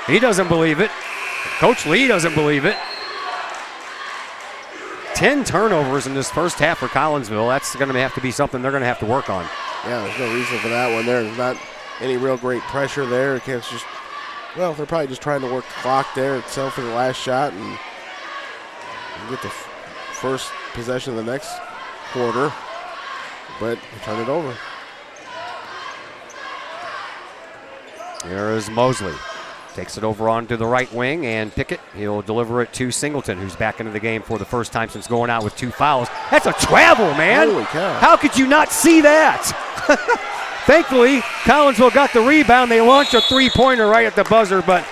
He doesn't believe it. Coach Lee doesn't believe it. 10 turnovers in this first half for Collinsville. That's going to have to be something they're going to have to work on. Yeah, there's no reason for that one. There's not any real great pressure there. They're probably just trying to work the clock there itself for the last shot and get the first possession of the next quarter, but they turn it over. There is Mosley. Takes it over onto the right wing, and Pickett, he'll deliver it to Singleton, who's back into the game for the first time since going out with 2 fouls. That's a travel, man. Holy cow. How could you not see that? Thankfully, Collinsville got the rebound. They launched a three-pointer right at the buzzer, but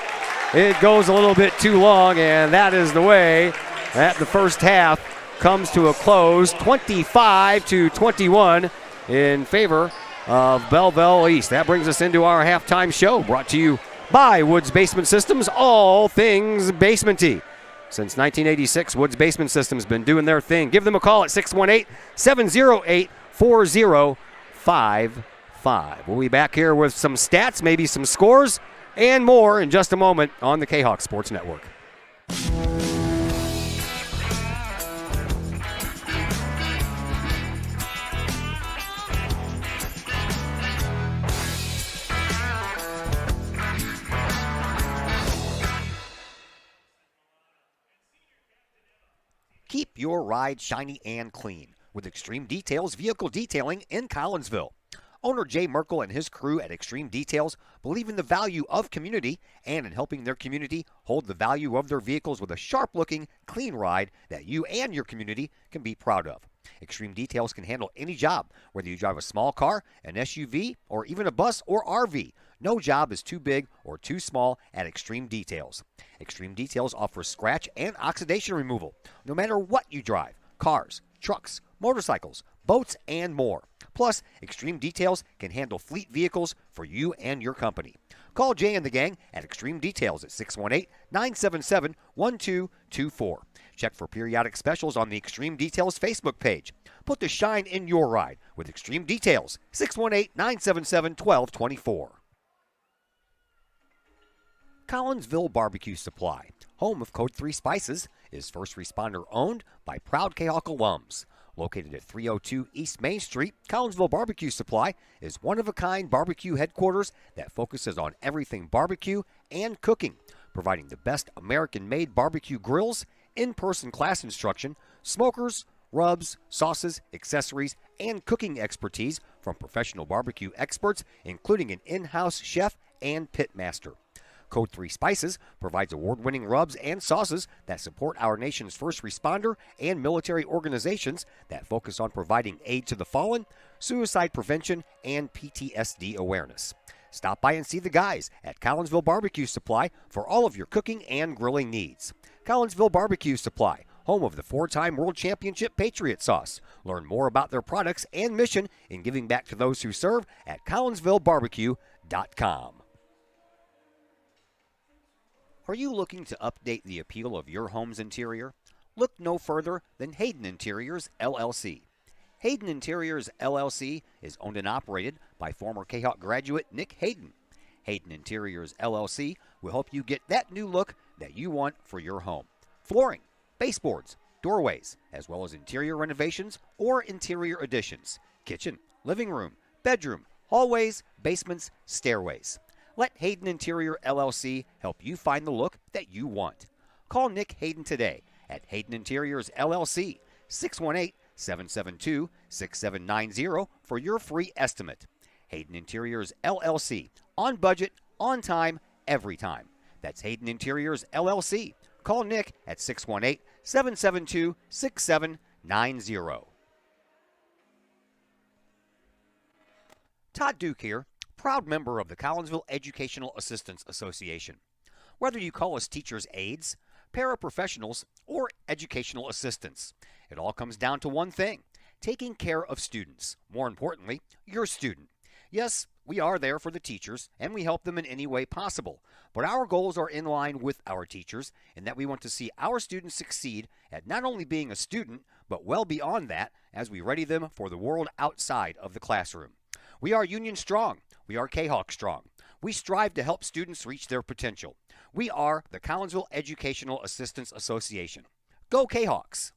it goes a little bit too long, and that is the way that the first half comes to a close, 25-21 in favor of Belleville East. That brings us into our halftime show, brought to you by Woods Basement Systems, all things basement-y. Since 1986, Woods Basement Systems been doing their thing. Give them a call at 618-708-4055. We'll be back here with some stats, maybe some scores, and more in just a moment on the Kahok Sports Network. Keep your ride shiny and clean with Extreme Details Vehicle Detailing in Collinsville. Owner Jay Merkel and his crew at Extreme Details believe in the value of community and in helping their community hold the value of their vehicles with a sharp-looking, clean ride that you and your community can be proud of. Extreme Details can handle any job, whether you drive a small car, an SUV, or even a bus or RV. No job is too big or too small at Extreme Details. Extreme Details offers scratch and oxidation removal, no matter what you drive: cars, trucks, motorcycles, boats, and more. Plus, Extreme Details can handle fleet vehicles for you and your company. Call Jay and the gang at Extreme Details at 618-977-1224. Check for periodic specials on the Extreme Details Facebook page. Put the shine in your ride with Extreme Details, 618-977-1224. Collinsville Barbecue Supply, home of Code 3 Spices, is first responder owned by proud Kahok alums. Located at 302 East Main Street, Collinsville Barbecue Supply is one-of-a-kind barbecue headquarters that focuses on everything barbecue and cooking, providing the best American-made barbecue grills, in-person class instruction, smokers, rubs, sauces, accessories, and cooking expertise from professional barbecue experts, including an in-house chef and pit master. Code 3 Spices provides award-winning rubs and sauces that support our nation's first responder and military organizations that focus on providing aid to the fallen, suicide prevention, and PTSD awareness. Stop by and see the guys at Collinsville Barbecue Supply for all of your cooking and grilling needs. Collinsville Barbecue Supply, home of the 4-time World Championship Patriot Sauce. Learn more about their products and mission in giving back to those who serve at CollinsvilleBarbecue.com. Are you looking to update the appeal of your home's interior? Look no further than Hayden Interiors, LLC. Hayden Interiors, LLC is owned and operated by former Kahok graduate Nick Hayden. Hayden Interiors, LLC will help you get that new look that you want for your home. Flooring, baseboards, doorways, as well as interior renovations or interior additions. Kitchen, living room, bedroom, hallways, basements, stairways. Let Hayden Interior LLC help you find the look that you want. Call Nick Hayden today at Hayden Interiors LLC, 618-772-6790 for your free estimate. Hayden Interiors LLC, on budget, on time, every time. That's Hayden Interiors LLC. Call Nick at 618-772-6790. Todd Duke here, proud member of the Collinsville Educational Assistance Association. Whether you call us teachers' aides, paraprofessionals, or educational assistants, it all comes down to one thing: taking care of students. More importantly, your student. Yes, we are there for the teachers, and we help them in any way possible. But our goals are in line with our teachers, in that we want to see our students succeed at not only being a student, but well beyond that as we ready them for the world outside of the classroom. We are Union Strong. We are Kahok Strong. We strive to help students reach their potential. We are the Collinsville Educational Assistance Association. Go Kahawks!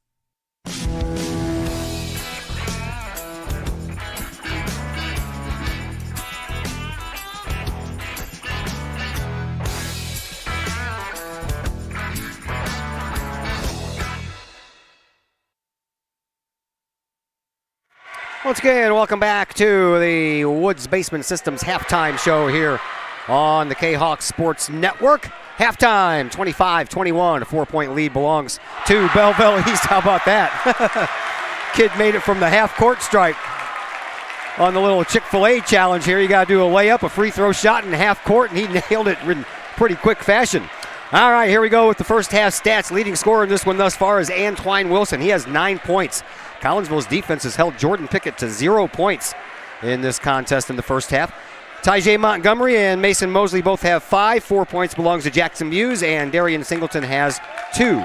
Once again, welcome back to the Woods Basement Systems halftime show here on the Kahawk Sports Network. Halftime, 25-21, a 4-point lead belongs to Belleville East. How about that? Kid made it from the half-court stripe on the little Chick-fil-A challenge here. You got to do a layup, a free throw shot in half court, and he nailed it in pretty quick fashion. All right, here we go with the first half stats. Leading scorer in this one thus far is Antwine Wilson. He has 9 points. Collinsville's defense has held Jordan Pickett to 0 points in this contest in the first half. Tyjay Montgomery and Mason Mosley both have 5. 4 points belongs to Jackson Muse, and Darian Singleton has 2.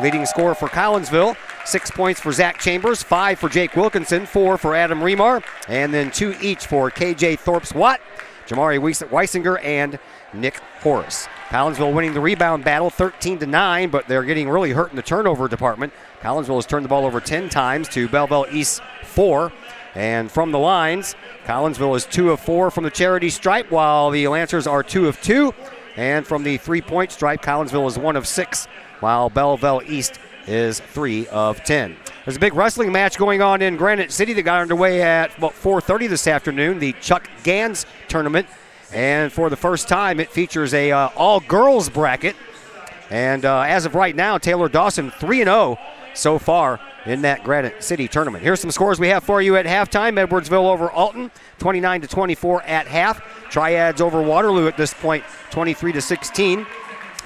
Leading scorer for Collinsville, 6 points for Zach Chambers, 5 for Jake Wilkinson, 4 for Adam Remar, and then 2 each for KJ Thorpes-Watt, Jamari Weisinger, and Nick Horace. Collinsville winning the rebound battle 13-9, but they're getting really hurt in the turnover department. Collinsville has turned the ball over 10 times to Belleville East 4. And from the lines, Collinsville is 2 of 4 from the charity stripe, while the Lancers are 2 of 2. And from the three-point stripe, Collinsville is 1 of 6, while Belleville East is 3 of 10. There's a big wrestling match going on in Granite City that got underway at about 4:30 this afternoon, the Chuck Gans tournament. And for the first time, it features a all-girls bracket. And as of right now, Taylor Dawson 3-0 so far in that Granite City tournament. Here's some scores we have for you at halftime. Edwardsville over Alton, 29-24 at half. Triads over Waterloo at this point, 23-16.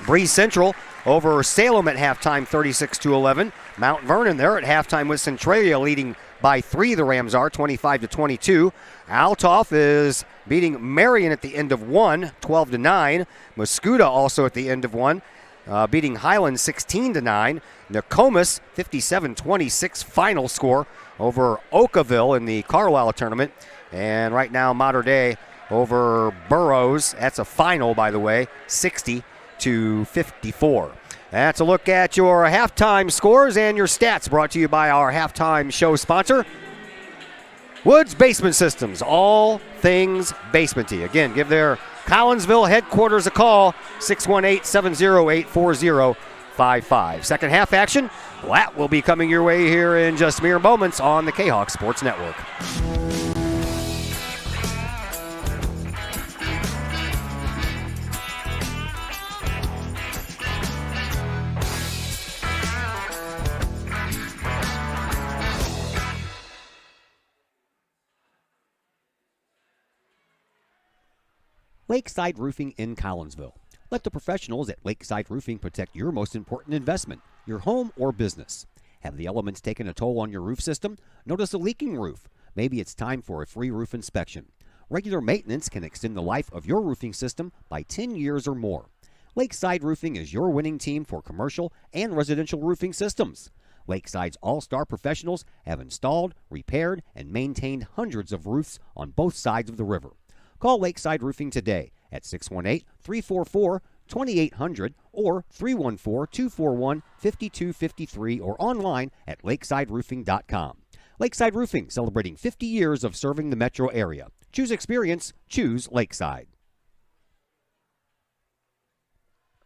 Breeze Central over Salem at halftime, 36-11. Mount Vernon there at halftime with Centralia leading by 3, the Rams are, 25-22. Althoff is beating Marion at the end of 1, 12-9. Muscuda also at the end of 1, beating Highland 16-9. Nokomis, 57-26 final score over Oakville in the Carlisle tournament. And right now, Mater Dei over Burroughs. That's a final, by the way, 60-54. That's a look at your halftime scores and your stats, brought to you by our halftime show sponsor, Woods Basement Systems, all things basementy. Again, give their Collinsville headquarters a call, 618-708-4055. Second half action, that will be coming your way here in just mere moments on the Kahawk Sports Network. Lakeside Roofing in Collinsville. Let the professionals at Lakeside Roofing protect your most important investment, your home or business. Have the elements taken a toll on your roof system? Notice a leaking roof? Maybe it's time for a free roof inspection. Regular maintenance can extend the life of your roofing system by 10 years or more. Lakeside Roofing is your winning team for commercial and residential roofing systems. Lakeside's all-star professionals have installed, repaired, and maintained hundreds of roofs on both sides of the river. Call Lakeside Roofing today at 618-344-2800 or 314-241-5253 or online at lakesideroofing.com. Lakeside Roofing, celebrating 50 years of serving the metro area. Choose experience, choose Lakeside.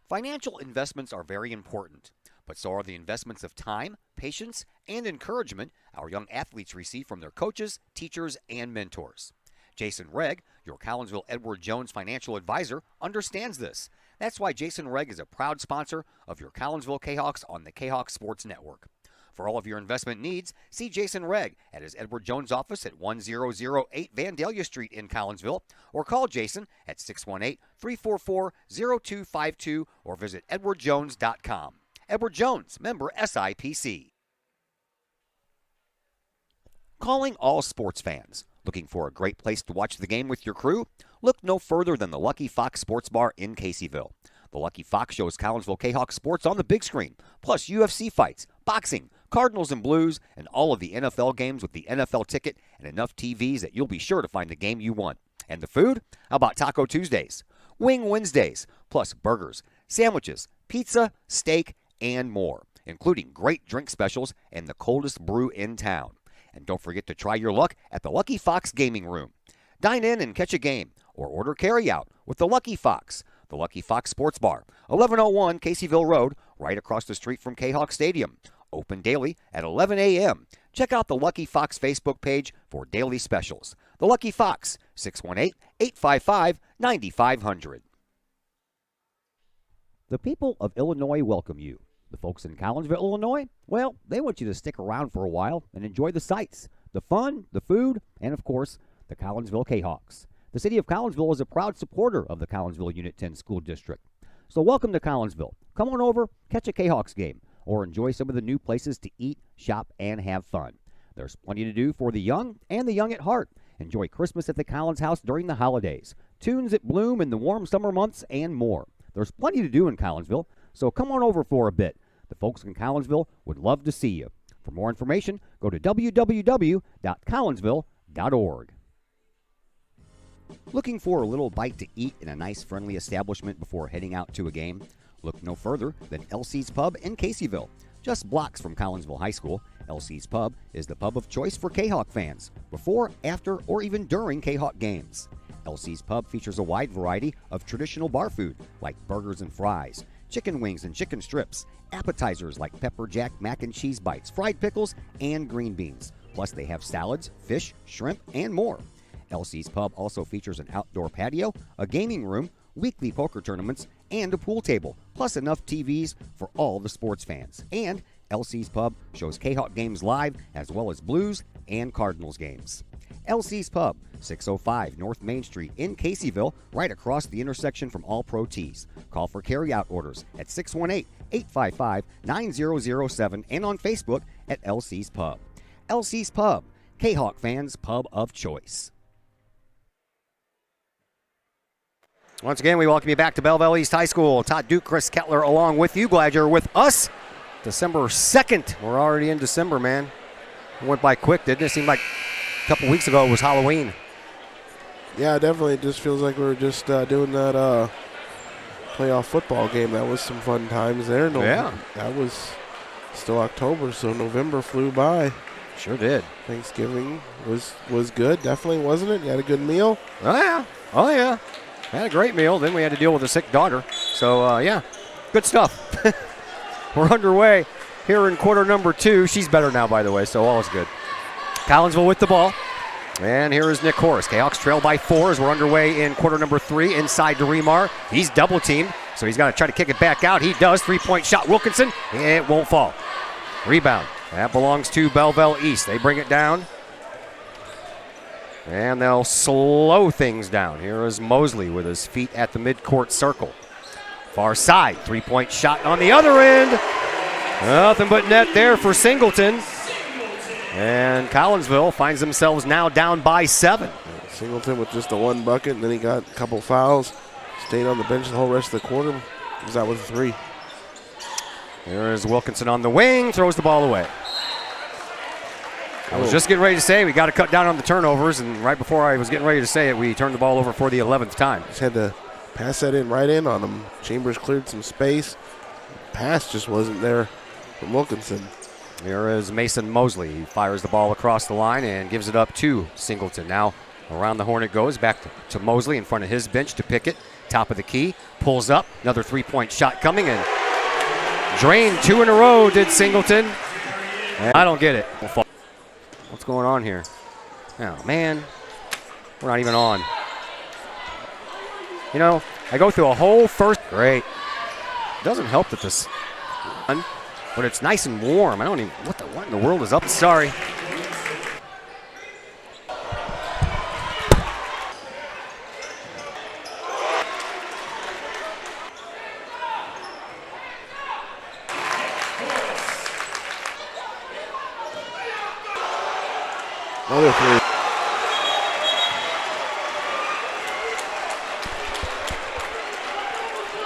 Financial investments are very important, but so are the investments of time, patience, and encouragement our young athletes receive from their coaches, teachers, and mentors. Jason Regg, your Collinsville Edward Jones financial advisor, understands this. That's why Jason Regg is a proud sponsor of your Collinsville Kahawks on the Kahawk Sports Network. For all of your investment needs, see Jason Regg at his Edward Jones office at 1008 Vandalia Street in Collinsville, or call Jason at 618-344-0252 or visit edwardjones.com. Edward Jones, member SIPC. Calling all sports fans. Looking for a great place to watch the game with your crew? Look no further than the Lucky Fox Sports Bar in Caseyville. The Lucky Fox shows Collinsville Kahok sports on the big screen, plus UFC fights, boxing, Cardinals and Blues, and all of the NFL games with the NFL ticket and enough TVs that you'll be sure to find the game you want. And the food? How about Taco Tuesdays, Wing Wednesdays, plus burgers, sandwiches, pizza, steak, and more, including great drink specials and the coldest brew in town. And don't forget to try your luck at the Lucky Fox Gaming Room. Dine in and catch a game, or order carry-out with the Lucky Fox. The Lucky Fox Sports Bar, 1101 Caseyville Road, right across the street from Kahok Stadium. Open daily at 11 a.m. Check out the Lucky Fox Facebook page for daily specials. The Lucky Fox, 618-855-9500. The people of Illinois welcome you. The folks in Collinsville, Illinois, well, they want you to stick around for a while and enjoy the sights, the fun, the food, and, of course, the Collinsville Kahawks. The city of Collinsville is a proud supporter of the Collinsville Unit 10 School District. So welcome to Collinsville. Come on over, catch a Kahawks game, or enjoy some of the new places to eat, shop, and have fun. There's plenty to do for the young and the young at heart. Enjoy Christmas at the Collins House during the holidays, tunes at Bloom in the warm summer months, and more. There's plenty to do in Collinsville, so come on over for a bit. The folks in Collinsville would love to see you. For more information, go to www.collinsville.org. Looking for a little bite to eat in a nice, friendly establishment before heading out to a game? Look no further than LC's Pub in Caseyville. Just blocks from Collinsville High School, LC's Pub is the pub of choice for Kahawk fans, before, after, or even during Kahawk games. LC's Pub features a wide variety of traditional bar food, like burgers and fries, chicken wings and chicken strips, appetizers like pepper jack mac and cheese bites, fried pickles, and green beans. Plus, they have salads, fish, shrimp, and more. LC's Pub also features an outdoor patio, a gaming room, weekly poker tournaments, and a pool table, plus enough TVs for all the sports fans. And LC's Pub shows Kahawk games live, as well as Blues and Cardinals games. LC's Pub, 605 North Main Street in Caseyville, right across the intersection from All Pro Tees. Call for carry-out orders at 618-855-9007 and on Facebook at LC's Pub. LC's Pub, Kahawk fans' pub of choice. Once again, we welcome you back to Belleville East High School. Todd Duke, Chris Kettler along with you. Glad you're with us. December 2nd. We're already in December, man. It went by quick, didn't it? It seemed like a couple weeks ago it was Halloween. Yeah, definitely. It just feels like we were just doing that playoff football game. That was some fun times there. Yeah. That was still October, so November flew by. Sure did. Thanksgiving was good, definitely, wasn't it? You had a good meal? Oh, yeah. Oh, yeah. Had a great meal. Then we had to deal with a sick daughter. So, yeah, good stuff. We're underway here in quarter number 2. She's better now, by the way, so all is good. Collinsville with the ball. And here is Nick Horace. Kahawks trail by 4 as we're underway in quarter number 3 inside to Remar. He's double teamed, so he's got to try to kick it back out. He does. 3-point shot. Wilkinson. It won't fall. Rebound. That belongs to Belleville East. They bring it down. And they'll slow things down. Here is Mosley with his feet at the midcourt circle. Far side, 3-point shot on the other end. Nothing but net there for Singleton. And Collinsville finds themselves now down by 7. Singleton with just the 1 bucket, and then he got a couple fouls. Stayed on the bench the whole rest of the quarter. He was out with a 3. Here is Wilkinson on the wing, throws the ball away. I was just getting ready to say we got to cut down on the turnovers, and right before I was getting ready to say it, we turned the ball over for the 11th time. Just had to pass that right in on him. Chambers cleared some space. Pass just wasn't there from Wilkinson. Here is Mason Mosley. He fires the ball across the line and gives it up to Singleton. Now around the horn it goes, back to Mosley in front of his bench to Pickett. Top of the key, pulls up, another 3-point shot coming, and drained 2 in a row did Singleton. And I don't get it. What's going on here? Oh, man. We're not even on. You know, I go through a whole first. Great. Doesn't help that this. But it's nice and warm. I don't even. What in the world is up? Sorry. Another 3.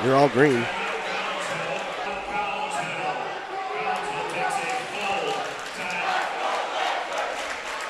You're all green.